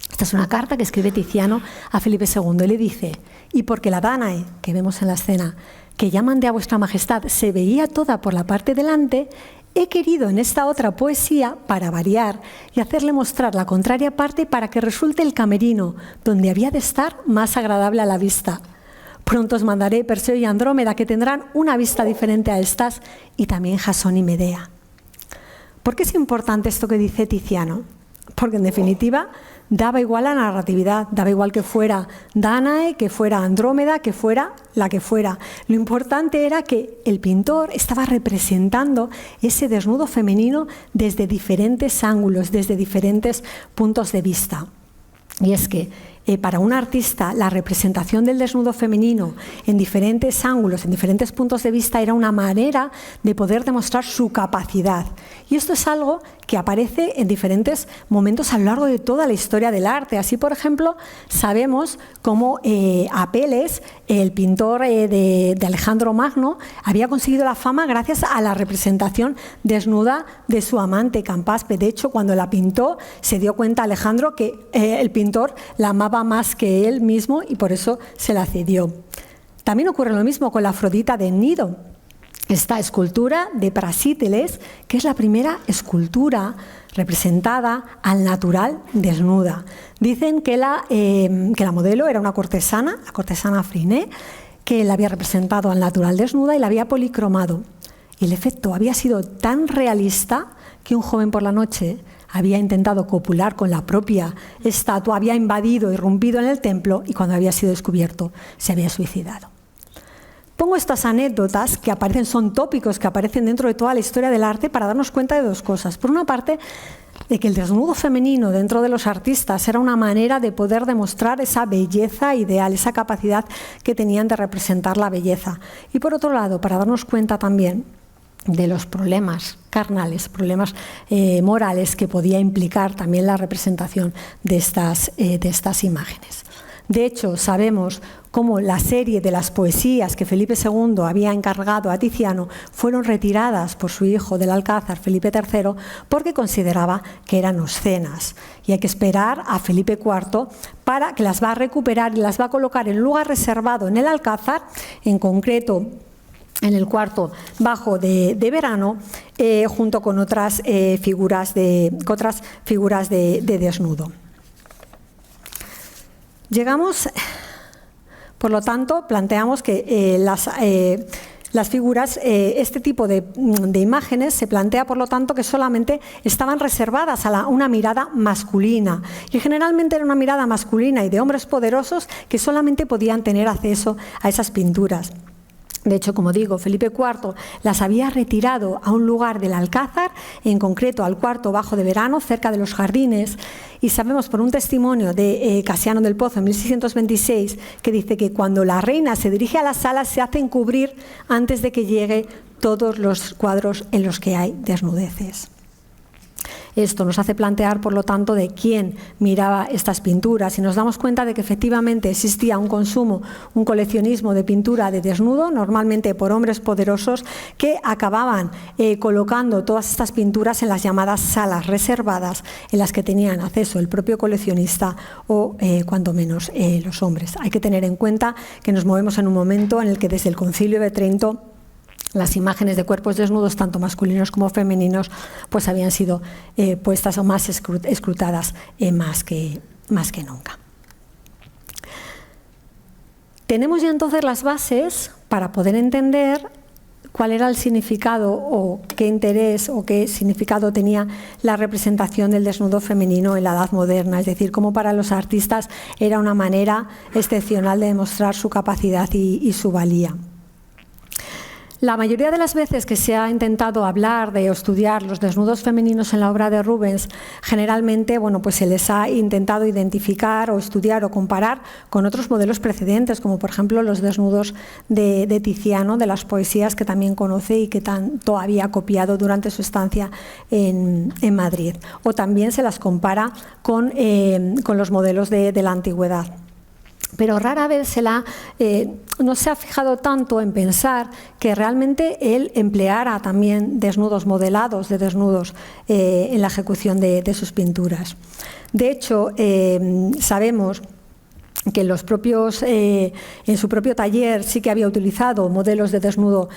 Esta es una carta que escribe Tiziano a Felipe II y le dice: y porque la Dánae, que vemos en la escena, que llaman de a vuestra majestad, se veía toda por la parte delante, he querido en esta otra poesía, para variar, y hacerle mostrar la contraria parte para que resulte el camerino, donde había de estar más agradable a la vista. Pronto os mandaré Perseo y Andrómeda, que tendrán una vista diferente a estas, y también Jasón y Medea. ¿Por qué es importante esto que dice Tiziano? Porque en definitiva daba igual la narratividad, daba igual que fuera Dánae, que fuera Andrómeda, que fuera la que fuera. Lo importante era que el pintor estaba representando ese desnudo femenino desde diferentes ángulos, desde diferentes puntos de vista. Y es que para un artista la representación del desnudo femenino en diferentes ángulos, en diferentes puntos de vista, era una manera de poder demostrar su capacidad. Y esto es algo que aparece en diferentes momentos a lo largo de toda la historia del arte. Así, por ejemplo, sabemos cómo Apeles, el pintor de Alejandro Magno, había conseguido la fama gracias a la representación desnuda de su amante Campaspe. De hecho, cuando la pintó, se dio cuenta Alejandro que el pintor la amaba más que él mismo y por eso se la cedió. También ocurre lo mismo con la Afrodita de Nido. Esta escultura de Prasíteles, que es la primera escultura representada al natural desnuda. Dicen que la modelo era una cortesana, la cortesana Friné, que la había representado al natural desnuda y la había policromado. Y el efecto había sido tan realista que un joven por la noche había intentado copular con la propia estatua, había invadido, irrumpido en el templo y cuando había sido descubierto se había suicidado. Pongo estas anécdotas que aparecen, son tópicos que aparecen dentro de toda la historia del arte para darnos cuenta de dos cosas. Por una parte, de que el desnudo femenino dentro de los artistas era una manera de poder demostrar esa belleza ideal, esa capacidad que tenían de representar la belleza. Y por otro lado, para darnos cuenta también de los problemas carnales, problemas morales que podía implicar también la representación de estas imágenes. De hecho, sabemos cómo la serie de las poesías que Felipe II había encargado a Tiziano fueron retiradas por su hijo del Alcázar, Felipe III, porque consideraba que eran obscenas. Y hay que esperar a Felipe IV para que las va a recuperar y las va a colocar en un lugar reservado en el Alcázar, en concreto en el cuarto bajo de verano, junto con otras figuras de desnudo. Llegamos, por lo tanto, planteamos que las figuras, este tipo de imágenes se plantea, por lo tanto, que solamente estaban reservadas a una mirada masculina. Y generalmente era una mirada masculina y de hombres poderosos que solamente podían tener acceso a esas pinturas. De hecho, como digo, Felipe IV las había retirado a un lugar del Alcázar, en concreto al cuarto bajo de verano, cerca de los jardines, y sabemos por un testimonio de Casiano del Pozo en 1626 que dice que cuando la reina se dirige a la sala se hace encubrir antes de que llegue todos los cuadros en los que hay desnudeces. Esto nos hace plantear, por lo tanto, de quién miraba estas pinturas y nos damos cuenta de que efectivamente existía un consumo, un coleccionismo de pintura de desnudo, normalmente por hombres poderosos, que acababan colocando todas estas pinturas en las llamadas salas reservadas, en las que tenían acceso el propio coleccionista o, cuando menos, los hombres. Hay que tener en cuenta que nos movemos en un momento en el que desde el Concilio de Trento las imágenes de cuerpos desnudos, tanto masculinos como femeninos, pues habían sido puestas o más escrutadas más que nunca. Tenemos ya entonces las bases para poder entender cuál era el significado o qué interés o qué significado tenía la representación del desnudo femenino en la Edad Moderna, es decir, cómo para los artistas era una manera excepcional de demostrar su capacidad y su valía. La mayoría de las veces que se ha intentado hablar de o estudiar los desnudos femeninos en la obra de Rubens, generalmente pues se les ha intentado identificar o estudiar o comparar con otros modelos precedentes, como por ejemplo los desnudos de Tiziano, de las poesías que también conoce y que tanto había copiado durante su estancia en Madrid. O también se las compara con los modelos de la antigüedad. Pero rara vez no se ha fijado tanto en pensar que realmente él empleara también desnudos modelados de desnudos en la ejecución de sus pinturas. De hecho, sabemos que en su propio taller sí que había utilizado modelos de desnudo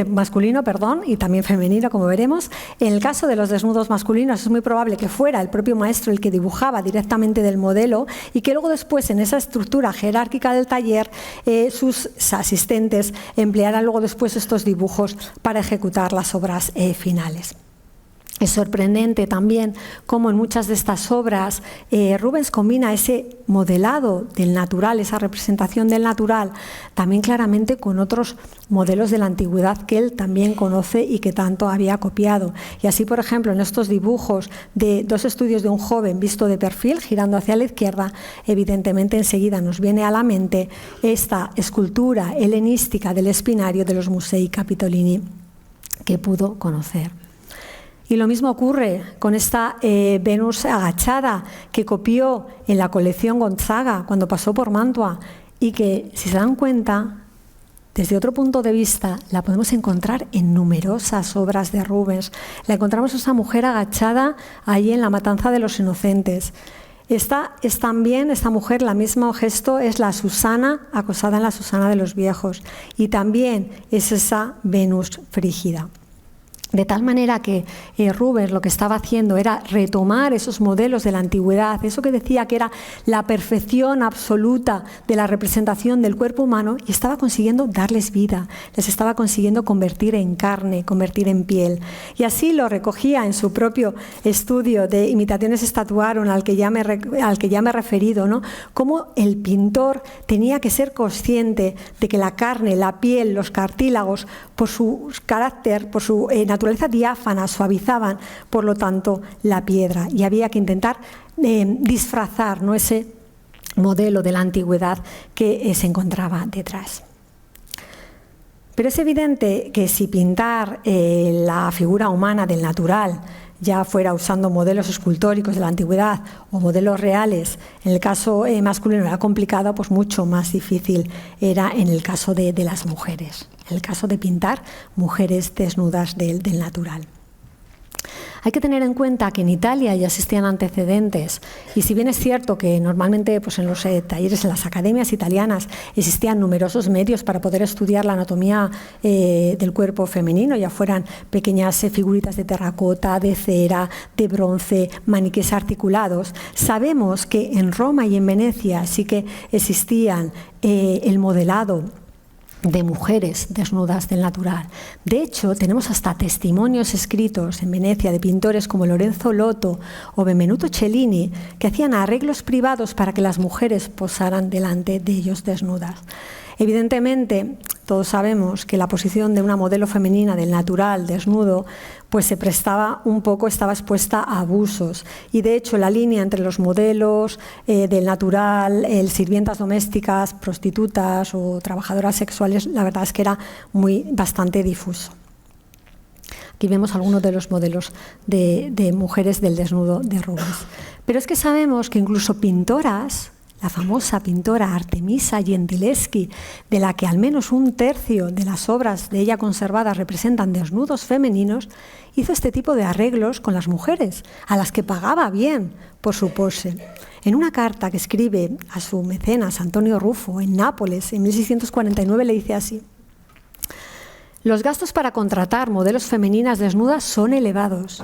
masculino, y también femenino, como veremos. En el caso de los desnudos masculinos es muy probable que fuera el propio maestro el que dibujaba directamente del modelo y que luego después en esa estructura jerárquica del taller sus asistentes emplearan luego después estos dibujos para ejecutar las obras finales. Es sorprendente también cómo en muchas de estas obras Rubens combina ese modelado del natural, esa representación del natural, también claramente con otros modelos de la antigüedad que él también conoce y que tanto había copiado. Y así, por ejemplo, en estos dibujos de dos estudios de un joven visto de perfil, girando hacia la izquierda, evidentemente enseguida nos viene a la mente esta escultura helenística del Espinario de los Musei Capitolini que pudo conocer. Y lo mismo ocurre con esta Venus agachada que copió en la colección Gonzaga cuando pasó por Mantua y que, si se dan cuenta, desde otro punto de vista la podemos encontrar en numerosas obras de Rubens. La encontramos esa mujer agachada ahí en La Matanza de los Inocentes. Esta es también, esta mujer, la misma gesto es la Susana acosada en la Susana de los Viejos y también es esa Venus frígida. De tal manera que Rubens lo que estaba haciendo era retomar esos modelos de la antigüedad, eso que decía que era la perfección absoluta de la representación del cuerpo humano, y estaba consiguiendo darles vida, les estaba consiguiendo convertir en carne, convertir en piel. Y así lo recogía en su propio estudio de Imitationes Statuarum, al que ya me he referido, ¿no? Cómo el pintor tenía que ser consciente de que la carne, la piel, los cartílagos, por su carácter, por su naturaleza diáfana, suavizaban, por lo tanto, la piedra. Y había que intentar disfrazar, ¿no?, ese modelo de la antigüedad que se encontraba detrás. Pero es evidente que si pintar la figura humana del natural, ya fuera usando modelos escultóricos de la antigüedad o modelos reales, en el caso masculino era complicado, pues mucho más difícil era en el caso de las mujeres, en el caso de pintar mujeres desnudas del natural. Hay que tener en cuenta que en Italia ya existían antecedentes y si bien es cierto que normalmente pues en los talleres, en las academias italianas existían numerosos medios para poder estudiar la anatomía del cuerpo femenino, ya fueran pequeñas figuritas de terracota, de cera, de bronce, maniquíes articulados, sabemos que en Roma y en Venecia sí que existían el modelado de mujeres desnudas del natural. De hecho, tenemos hasta testimonios escritos en Venecia de pintores como Lorenzo Lotto o Benvenuto Cellini que hacían arreglos privados para que las mujeres posaran delante de ellos desnudas. Evidentemente, todos sabemos que la posición de una modelo femenina del natural desnudo pues se prestaba un poco, estaba expuesta a abusos y de hecho la línea entre los modelos del natural, sirvientas domésticas, prostitutas o trabajadoras sexuales, la verdad es que era bastante difuso. Aquí vemos algunos de los modelos de mujeres del desnudo de Rubens. Pero es que sabemos que incluso pintoras, la famosa pintora Artemisa Gentileschi, de la que al menos 1/3 de las obras de ella conservadas representan desnudos femeninos, hizo este tipo de arreglos con las mujeres, a las que pagaba bien por su pose. En una carta que escribe a su mecenas Antonio Rufo en Nápoles en 1649 le dice así: los gastos para contratar modelos femeninas desnudas son elevados.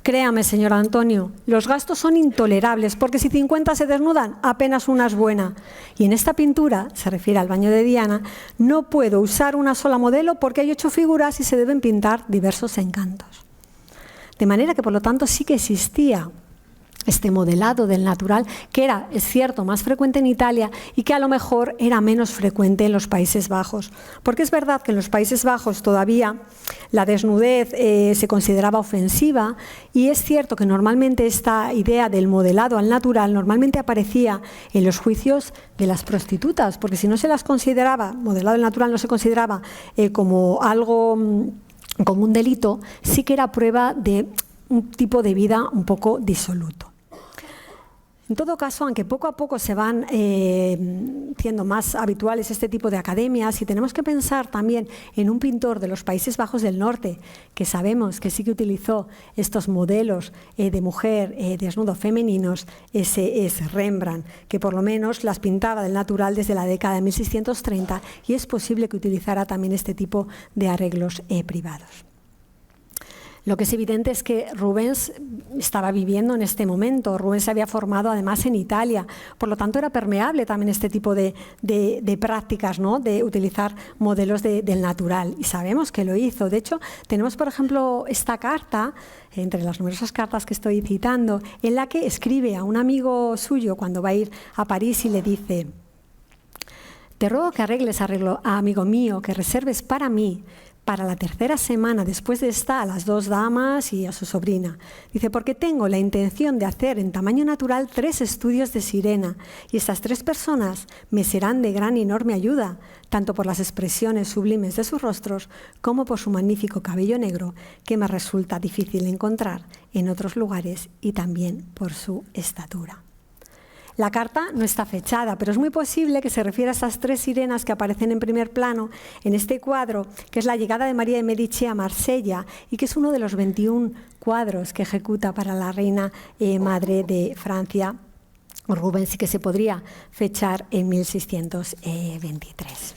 Créame, señor Antonio, los gastos son intolerables porque si 50 se desnudan, apenas una es buena. Y en esta pintura, se refiere al baño de Diana, no puedo usar una sola modelo porque hay 8 figuras y se deben pintar diversos encantos. De manera que, por lo tanto, sí que existía este modelado del natural, que era, es cierto, más frecuente en Italia y que a lo mejor era menos frecuente en los Países Bajos. Porque es verdad que en los Países Bajos todavía la desnudez se consideraba ofensiva y es cierto que normalmente esta idea del modelado al natural normalmente aparecía en los juicios de las prostitutas, porque si no se las consideraba, modelado al natural no se consideraba como algo, como un delito, sí que era prueba de un tipo de vida un poco disoluto. En todo caso, aunque poco a poco se van siendo más habituales este tipo de academias, y tenemos que pensar también en un pintor de los Países Bajos del Norte, que sabemos que sí que utilizó estos modelos de mujer desnudo femeninos, ese es Rembrandt, que por lo menos las pintaba del natural desde la década de 1630 y es posible que utilizara también este tipo de arreglos privados. Lo que es evidente es que Rubens estaba viviendo en este momento. Rubens se había formado además en Italia, por lo tanto era permeable también este tipo de prácticas, ¿no? De utilizar modelos del natural, y sabemos que lo hizo. De hecho, tenemos por ejemplo esta carta, entre las numerosas cartas que estoy citando, en la que escribe a un amigo suyo cuando va a ir a París y le dice: te ruego que arregles, amigo mío, que reserves para mí, para la 3ª semana después de esta, a las 2 damas y a su sobrina. Dice, porque tengo la intención de hacer en tamaño natural 3 estudios de sirena y estas 3 personas me serán de gran y enorme ayuda, tanto por las expresiones sublimes de sus rostros como por su magnífico cabello negro, que me resulta difícil encontrar en otros lugares, y también por su estatura. La carta no está fechada, pero es muy posible que se refiera a esas 3 sirenas que aparecen en primer plano en este cuadro, que es la llegada de María de Medici a Marsella y que es uno de los 21 cuadros que ejecuta para la reina madre de Francia, Rubens, y que se podría fechar en 1623.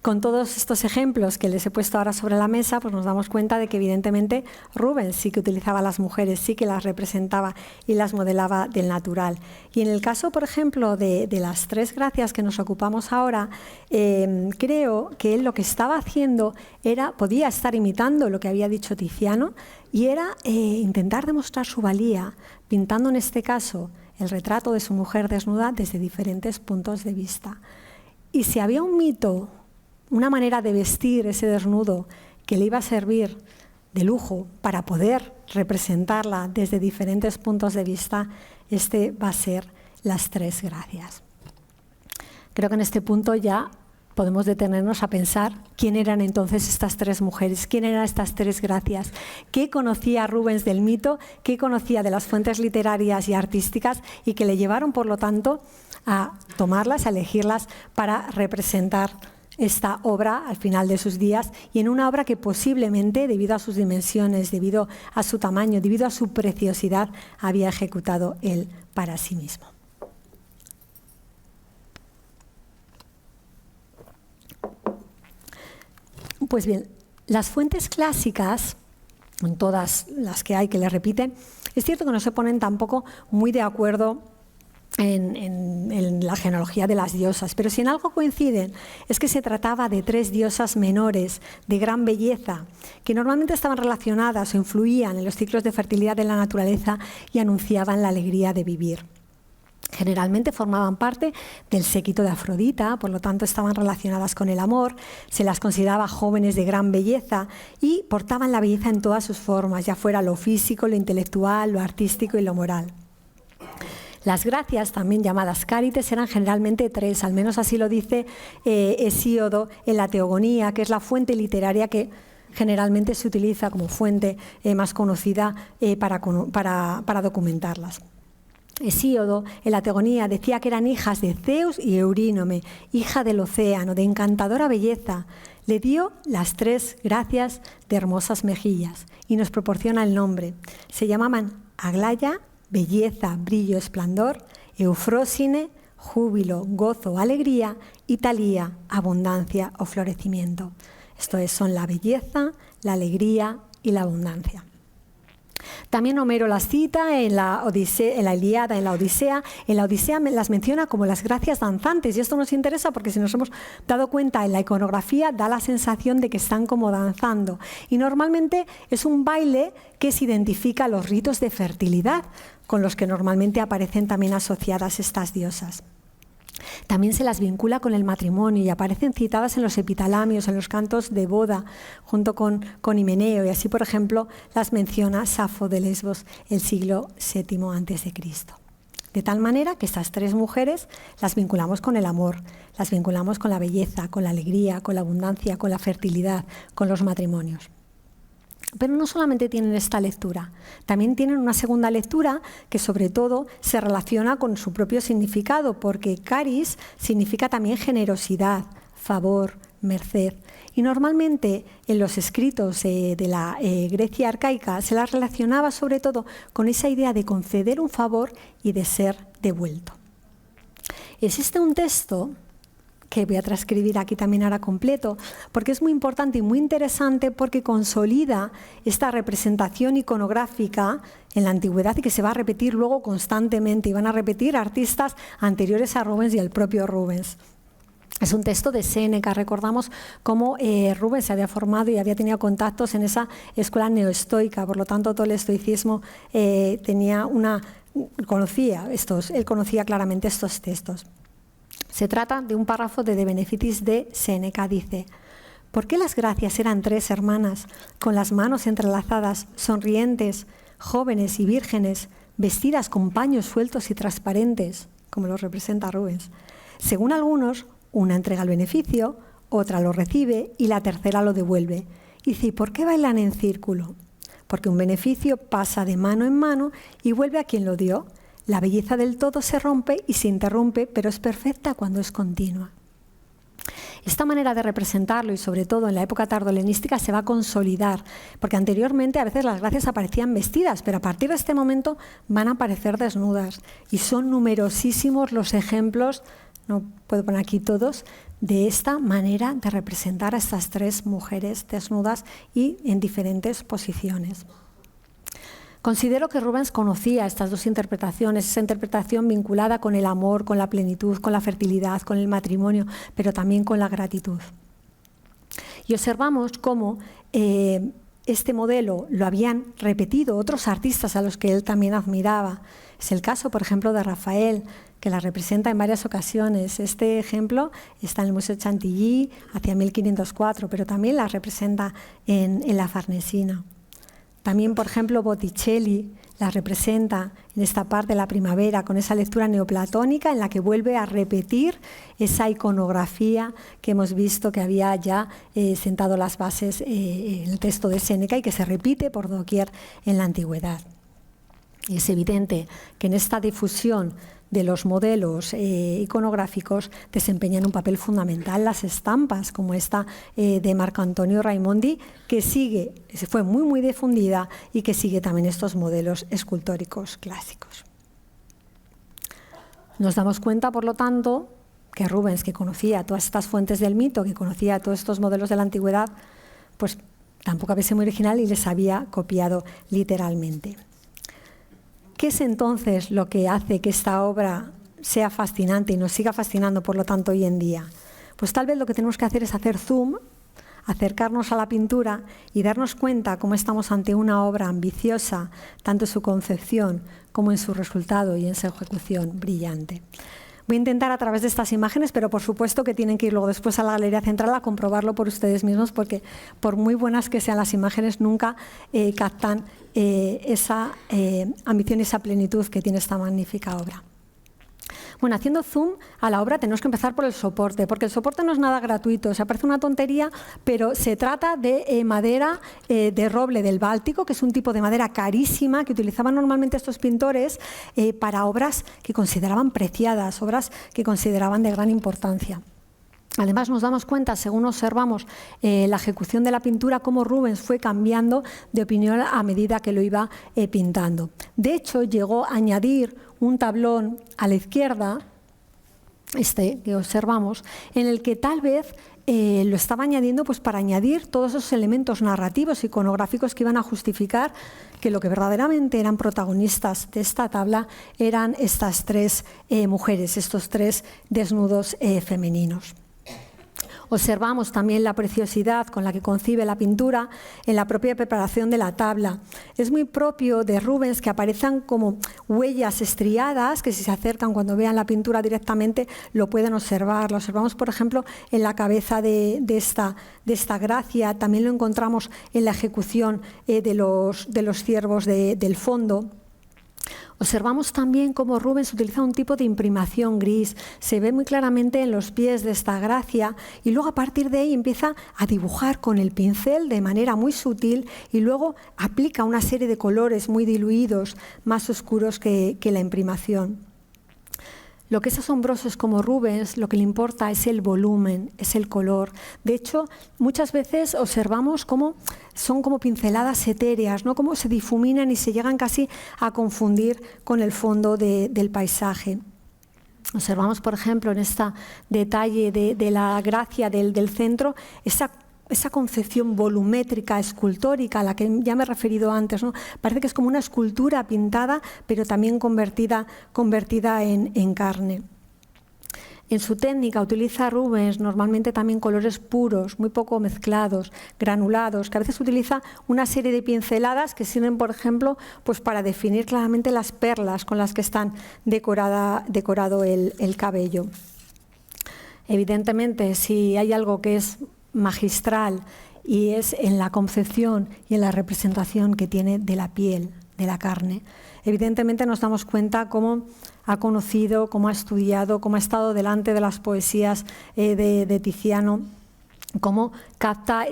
Con todos estos ejemplos que les he puesto ahora sobre la mesa, pues nos damos cuenta de que evidentemente Rubens sí que utilizaba a las mujeres, sí que las representaba y las modelaba del natural. Y en el caso, por ejemplo, de las 3 gracias que nos ocupamos ahora, creo que él lo que estaba haciendo podía estar imitando lo que había dicho Tiziano, y era intentar demostrar su valía, pintando en este caso el retrato de su mujer desnuda desde diferentes puntos de vista. Y si había un mito, una manera de vestir ese desnudo que le iba a servir de lujo para poder representarla desde diferentes puntos de vista, este va a ser las 3 gracias. Creo que en este punto ya podemos detenernos a pensar quién eran entonces estas tres mujeres, quién eran estas tres gracias, qué conocía Rubens del mito, qué conocía de las fuentes literarias y artísticas y que le llevaron, por lo tanto, a tomarlas, a elegirlas para representar esta obra al final de sus días, y en una obra que posiblemente, debido a sus dimensiones, debido a su tamaño, debido a su preciosidad, había ejecutado él para sí mismo. Pues bien, las fuentes clásicas, en todas las que hay que le repiten, es cierto que no se ponen tampoco muy de acuerdo en la genealogía de las diosas, pero si en algo coinciden es que se trataba de tres diosas menores de gran belleza que normalmente estaban relacionadas o influían en los ciclos de fertilidad de la naturaleza y anunciaban la alegría de vivir. Generalmente formaban parte del séquito de Afrodita, por lo tanto estaban relacionadas con el amor, se las consideraba jóvenes de gran belleza y portaban la belleza en todas sus formas, ya fuera lo físico, lo intelectual, lo artístico y lo moral. Las gracias, también llamadas cárites, eran generalmente tres, al menos así lo dice Hesíodo en la Teogonía, que es la fuente literaria que generalmente se utiliza como fuente más conocida para documentarlas. Hesíodo, en la Teogonía, decía que eran hijas de Zeus y Eurínome, hija del océano, de encantadora belleza. Le dio las tres gracias de hermosas mejillas y nos proporciona el nombre. Se llamaban Aglaya, belleza, brillo, esplendor; Eufrósine, júbilo, gozo, alegría; y Talía, abundancia o florecimiento. Esto son la belleza, la alegría y la abundancia. También Homero las cita en la Ilíada, en la Odisea. En la Odisea las menciona como las gracias danzantes, y esto nos interesa porque, si nos hemos dado cuenta, en la iconografía da la sensación de que están como danzando, y normalmente es un baile que se identifica a los ritos de fertilidad con los que normalmente aparecen también asociadas estas diosas. También se las vincula con el matrimonio y aparecen citadas en los epitalamios, en los cantos de boda, junto con Himeneo, y así, por ejemplo, las menciona Safo de Lesbos el siglo VII a.C. De tal manera que estas tres mujeres las vinculamos con el amor, las vinculamos con la belleza, con la alegría, con la abundancia, con la fertilidad, con los matrimonios. Pero no solamente tienen esta lectura, también tienen una segunda lectura que sobre todo se relaciona con su propio significado, porque caris significa también generosidad, favor, merced. Y normalmente en los escritos de la Grecia arcaica se las relacionaba sobre todo con esa idea de conceder un favor y de ser devuelto. Existe un texto que voy a transcribir aquí también ahora completo, porque es muy importante y muy interesante, porque consolida esta representación iconográfica en la antigüedad y que se va a repetir luego constantemente, y van a repetir artistas anteriores a Rubens y el propio Rubens. Es un texto de Séneca. Recordamos cómo Rubens se había formado y había tenido contactos en esa escuela neoestoica, por lo tanto todo el estoicismo él conocía claramente estos textos. Se trata de un párrafo de Beneficis de Séneca. Dice: ¿por qué las gracias eran tres hermanas, con las manos entrelazadas, sonrientes, jóvenes y vírgenes, vestidas con paños sueltos y transparentes, como los representa Rubens? Según algunos, una entrega el beneficio, otra lo recibe y la tercera lo devuelve. Y dice: ¿por qué bailan en círculo? Porque un beneficio pasa de mano en mano y vuelve a quien lo dio. La belleza del todo se rompe y se interrumpe, pero es perfecta cuando es continua. Esta manera de representarlo, y sobre todo en la época tardohelenística, se va a consolidar, porque anteriormente a veces las gracias aparecían vestidas, pero a partir de este momento van a aparecer desnudas, y son numerosísimos los ejemplos, no puedo poner aquí todos, de esta manera de representar a estas tres mujeres desnudas y en diferentes posiciones. Considero que Rubens conocía estas dos interpretaciones, esa interpretación vinculada con el amor, con la plenitud, con la fertilidad, con el matrimonio, pero también con la gratitud. Y observamos cómo este modelo lo habían repetido otros artistas a los que él también admiraba. Es el caso, por ejemplo, de Rafael, que la representa en varias ocasiones. Este ejemplo está en el Museo Chantilly hacia 1504, pero también la representa en la Farnesina. También, por ejemplo, Botticelli la representa en esta parte de la primavera con esa lectura neoplatónica en la que vuelve a repetir esa iconografía que hemos visto que había ya sentado las bases en el texto de Séneca y que se repite por doquier en la antigüedad. Y es evidente que en esta difusión de los modelos iconográficos desempeñan un papel fundamental las estampas, como esta de Marco Antonio Raimondi, que fue muy difundida y que sigue también estos modelos escultóricos clásicos. Nos damos cuenta, por lo tanto, que Rubens, que conocía todas estas fuentes del mito, que conocía todos estos modelos de la antigüedad, pues tampoco había sido muy original y les había copiado literalmente. ¿Qué es entonces lo que hace que esta obra sea fascinante y nos siga fascinando, por lo tanto, hoy en día? Pues tal vez lo que tenemos que hacer es hacer zoom, acercarnos a la pintura y darnos cuenta cómo estamos ante una obra ambiciosa, tanto en su concepción como en su resultado y en su ejecución brillante. Voy a intentar a través de estas imágenes, pero por supuesto que tienen que ir luego después a la Galería Central a comprobarlo por ustedes mismos, porque por muy buenas que sean las imágenes, nunca captan esa ambición y esa plenitud que tiene esta magnífica obra. Bueno, haciendo zoom a la obra tenemos que empezar por el soporte, porque el soporte no es nada gratuito, o sea, parece una tontería, pero se trata de madera de roble del Báltico, que es un tipo de madera carísima que utilizaban normalmente estos pintores para obras que consideraban preciadas, obras que consideraban de gran importancia. Además nos damos cuenta, según observamos la ejecución de la pintura, cómo Rubens fue cambiando de opinión a medida que lo iba pintando. De hecho, llegó a añadir un tablón a la izquierda, este que observamos, en el que tal vez lo estaba añadiendo pues para añadir todos esos elementos narrativos, iconográficos que iban a justificar que lo que verdaderamente eran protagonistas de esta tabla eran estas tres mujeres, estos tres desnudos femeninos. Observamos también la preciosidad con la que concibe la pintura en la propia preparación de la tabla. Es muy propio de Rubens que aparezcan como huellas estriadas, que si se acercan cuando vean la pintura directamente lo pueden observar. Lo observamos, por ejemplo, en la cabeza de esta Gracia. También lo encontramos en la ejecución de los ciervos del fondo. Observamos también cómo Rubens utiliza un tipo de imprimación gris, se ve muy claramente en los pies de esta Gracia y luego a partir de ahí empieza a dibujar con el pincel de manera muy sutil y luego aplica una serie de colores muy diluidos, más oscuros que la imprimación. Lo que es asombroso es como Rubens, lo que le importa es el volumen, es el color. De hecho, muchas veces observamos cómo son como pinceladas etéreas, ¿no? Cómo se difuminan y se llegan casi a confundir con el fondo del paisaje. Observamos, por ejemplo, en este detalle de la Gracia del centro, esa concepción volumétrica, escultórica, a la que ya me he referido antes, ¿no? Parece que es como una escultura pintada, pero también convertida en carne. En su técnica utiliza Rubens normalmente también colores puros, muy poco mezclados, granulados, que a veces utiliza una serie de pinceladas que sirven, por ejemplo, pues para definir claramente las perlas con las que están decorado el cabello. Evidentemente, si hay algo que es magistral y es en la concepción y en la representación que tiene de la piel, de la carne. Evidentemente nos damos cuenta cómo ha conocido, cómo ha estudiado, cómo ha estado delante de las poesías de Tiziano, cómo capta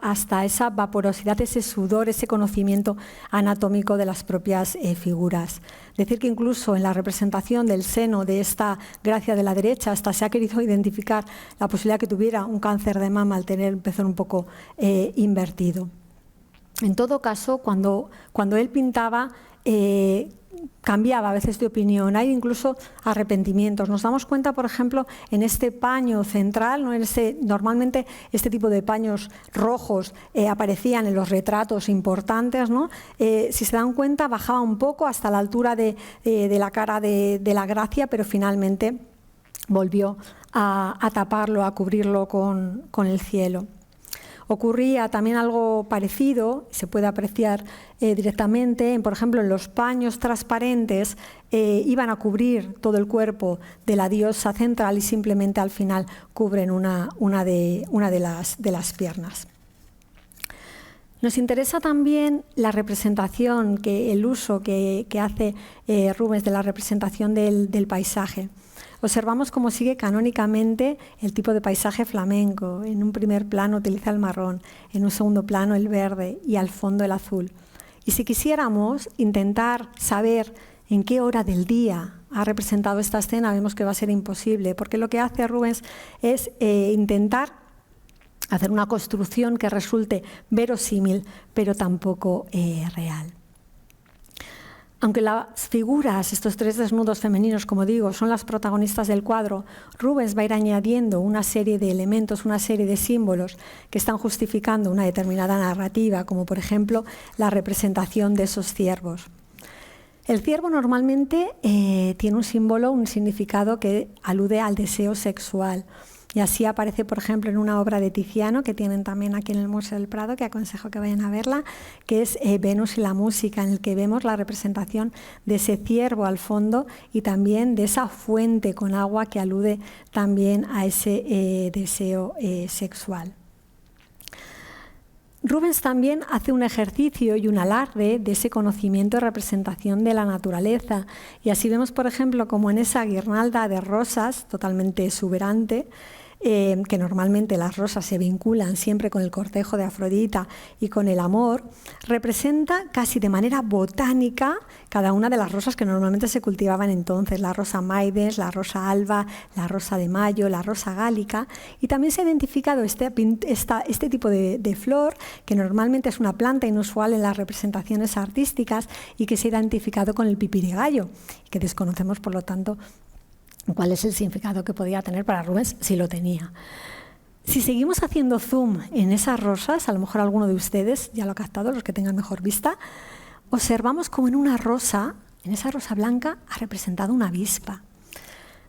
hasta esa vaporosidad, ese sudor, ese conocimiento anatómico de las propias figuras. Decir que incluso en la representación del seno de esta Gracia de la derecha hasta se ha querido identificar la posibilidad que tuviera un cáncer de mama al tener el pezón un poco invertido. En todo caso, cuando él pintaba, cambiaba a veces de opinión, hay incluso arrepentimientos. Nos damos cuenta, por ejemplo, en este paño central, ¿no? Normalmente este tipo de paños rojos aparecían en los retratos importantes, ¿no? Si se dan cuenta, bajaba un poco hasta la altura de la cara de la Gracia, pero finalmente volvió a taparlo, a cubrirlo con el cielo. Ocurría también algo parecido, se puede apreciar directamente, por ejemplo, en los paños transparentes iban a cubrir todo el cuerpo de la diosa central y simplemente al final cubren una de las piernas. Nos interesa también la representación, el uso que hace Rubens de la representación del paisaje. Observamos cómo sigue canónicamente el tipo de paisaje flamenco. En un primer plano utiliza el marrón, en un segundo plano el verde y al fondo el azul. Y si quisiéramos intentar saber en qué hora del día ha representado esta escena, vemos que va a ser imposible, porque lo que hace Rubens es intentar hacer una construcción que resulte verosímil, pero tampoco real. Aunque las figuras, estos tres desnudos femeninos, como digo, son las protagonistas del cuadro, Rubens va a ir añadiendo una serie de elementos, una serie de símbolos que están justificando una determinada narrativa, como por ejemplo la representación de esos ciervos. El ciervo normalmente tiene un símbolo, un significado que alude al deseo sexual. Y así aparece, por ejemplo, en una obra de Tiziano, que tienen también aquí en el Museo del Prado, que aconsejo que vayan a verla, que es Venus y la música, en el que vemos la representación de ese ciervo al fondo y también de esa fuente con agua que alude también a ese deseo sexual. Rubens también hace un ejercicio y un alarde de ese conocimiento y representación de la naturaleza. Y así vemos, por ejemplo, como en esa guirnalda de rosas, totalmente exuberante, que normalmente las rosas se vinculan siempre con el cortejo de Afrodita y con el amor, representa casi de manera botánica cada una de las rosas que normalmente se cultivaban entonces, la rosa maides, la rosa alba, la rosa de mayo, la rosa gálica, y también se ha identificado este tipo de flor, que normalmente es una planta inusual en las representaciones artísticas y que se ha identificado con el pipirigallo, que desconocemos, por lo tanto, cuál es el significado que podía tener para Rubens, si lo tenía. Si seguimos haciendo zoom en esas rosas, a lo mejor alguno de ustedes ya lo ha captado, los que tengan mejor vista, observamos como en una rosa, en esa rosa blanca, ha representado una avispa.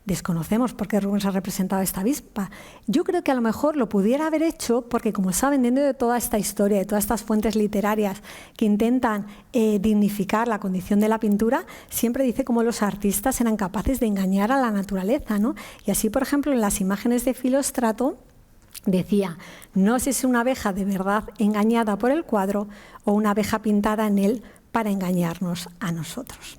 Desconocemos por qué Rubens ha representado esta avispa. Yo creo que a lo mejor lo pudiera haber hecho porque, como saben, dentro de toda esta historia, de todas estas fuentes literarias que intentan dignificar la condición de la pintura, siempre dice cómo los artistas eran capaces de engañar a la naturaleza, ¿no? Y así, por ejemplo, en las imágenes de Filóstrato decía: no sé si es una abeja de verdad engañada por el cuadro o una abeja pintada en él para engañarnos a nosotros.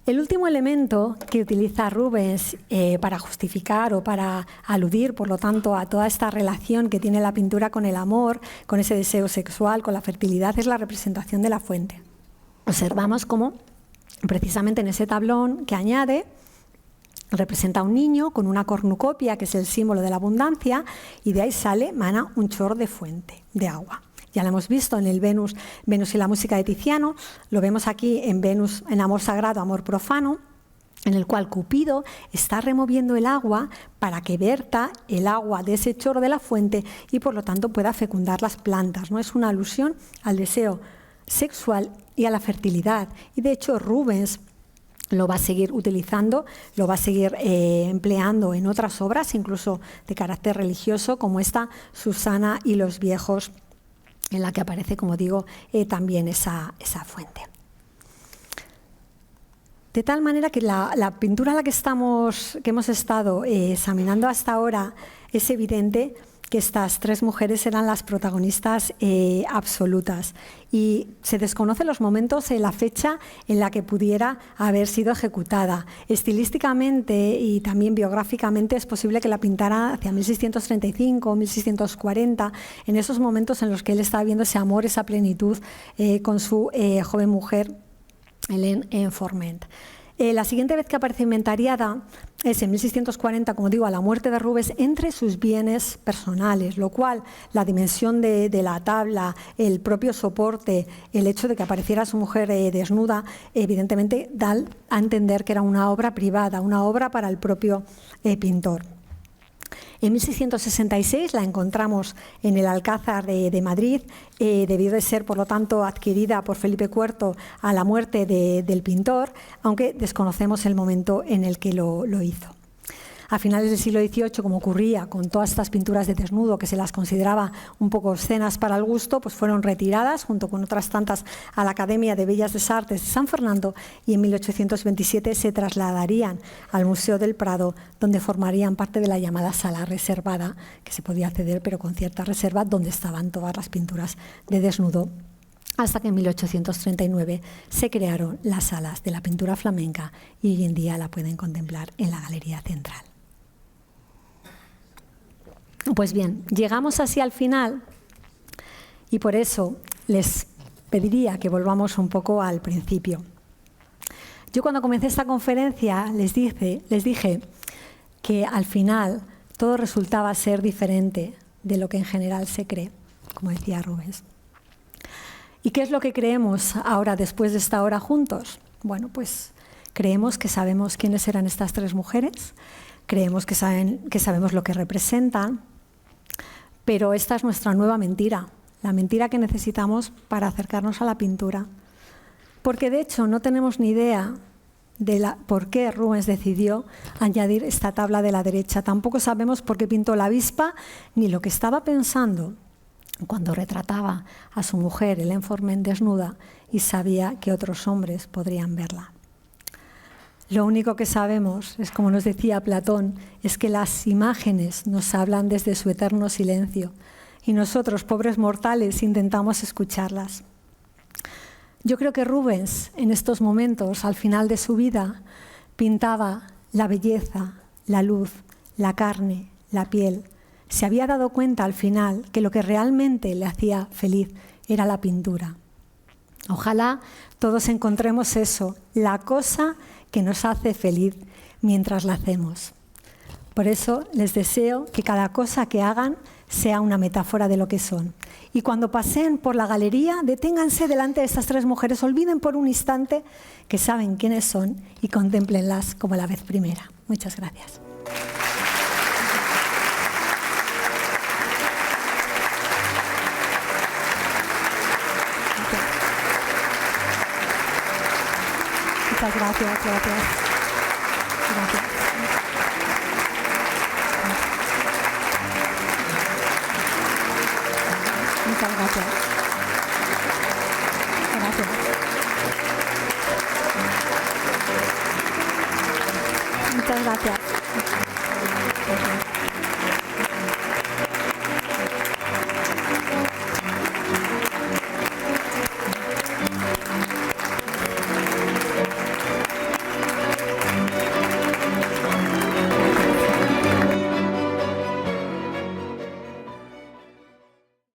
El último elemento que utiliza Rubens para justificar o para aludir, por lo tanto, a toda esta relación que tiene la pintura con el amor, con ese deseo sexual, con la fertilidad, es la representación de la fuente. Observamos cómo, precisamente en ese tablón que añade, representa a un niño con una cornucopia, que es el símbolo de la abundancia, y de ahí mana un chorro de fuente, de agua. Ya lo hemos visto en el Venus y la música de Tiziano, lo vemos aquí en Venus, en Amor Sagrado, Amor Profano, en el cual Cupido está removiendo el agua para que verta el agua de ese chorro de la fuente y por lo tanto pueda fecundar las plantas, ¿no? Es una alusión al deseo sexual y a la fertilidad. Y de hecho Rubens lo va a seguir utilizando, lo va a seguir empleando en otras obras, incluso de carácter religioso, como esta Susana y los viejos, en la que aparece, como digo, también esa fuente. De tal manera que la pintura a la que hemos estado examinando hasta ahora, es evidente que estas tres mujeres eran las protagonistas absolutas y se desconocen los momentos en la fecha en la que pudiera haber sido ejecutada. Estilísticamente y también biográficamente es posible que la pintara hacia 1635, 1640, en esos momentos en los que él estaba viendo ese amor, esa plenitud con su joven mujer, Hélène Forment. La siguiente vez que aparece inventariada es en 1640, como digo, a la muerte de Rubens, entre sus bienes personales, lo cual la dimensión de la tabla, el propio soporte, el hecho de que apareciera su mujer desnuda, evidentemente da a entender que era una obra privada, una obra para el propio pintor. En 1666 la encontramos en el Alcázar de Madrid, debió de ser, por lo tanto, adquirida por Felipe IV a la muerte del pintor, aunque desconocemos el momento en el que lo hizo. A finales del siglo XVIII, como ocurría con todas estas pinturas de desnudo que se las consideraba un poco obscenas para el gusto, pues fueron retiradas junto con otras tantas a la Academia de Bellas Artes de San Fernando, y en 1827 se trasladarían al Museo del Prado, donde formarían parte de la llamada sala reservada, que se podía acceder pero con cierta reserva, donde estaban todas las pinturas de desnudo, hasta que en 1839 se crearon las salas de la pintura flamenca y hoy en día la pueden contemplar en la Galería Central. Pues bien, llegamos así al final y por eso les pediría que volvamos un poco al principio. Yo cuando comencé esta conferencia les dije que al final todo resultaba ser diferente de lo que en general se cree, como decía Rubens. ¿Y qué es lo que creemos ahora, después de esta hora juntos? Bueno, pues creemos que sabemos quiénes eran estas tres mujeres, creemos que sabemos lo que representan, pero esta es nuestra nueva mentira, la mentira que necesitamos para acercarnos a la pintura. Porque de hecho no tenemos ni idea de por qué Rubens decidió añadir esta tabla de la derecha. Tampoco sabemos por qué pintó la avispa, ni lo que estaba pensando cuando retrataba a su mujer, Hélène Forment, desnuda y sabía que otros hombres podrían verla. Lo único que sabemos es, como nos decía Platón, es que las imágenes nos hablan desde su eterno silencio y nosotros, pobres mortales, intentamos escucharlas. Yo creo que Rubens, en estos momentos, al final de su vida, pintaba la belleza, la luz, la carne, la piel. Se había dado cuenta al final que lo que realmente le hacía feliz era la pintura. Ojalá todos encontremos eso, la cosa que nos hace feliz mientras la hacemos. Por eso les deseo que cada cosa que hagan sea una metáfora de lo que son. Y cuando paseen por la galería, deténganse delante de estas tres mujeres, olviden por un instante que saben quiénes son y contémplenlas como la vez primera. Muchas gracias. Muchas gracias. Gracias. Muchas gracias. Gracias. Muchas gracias.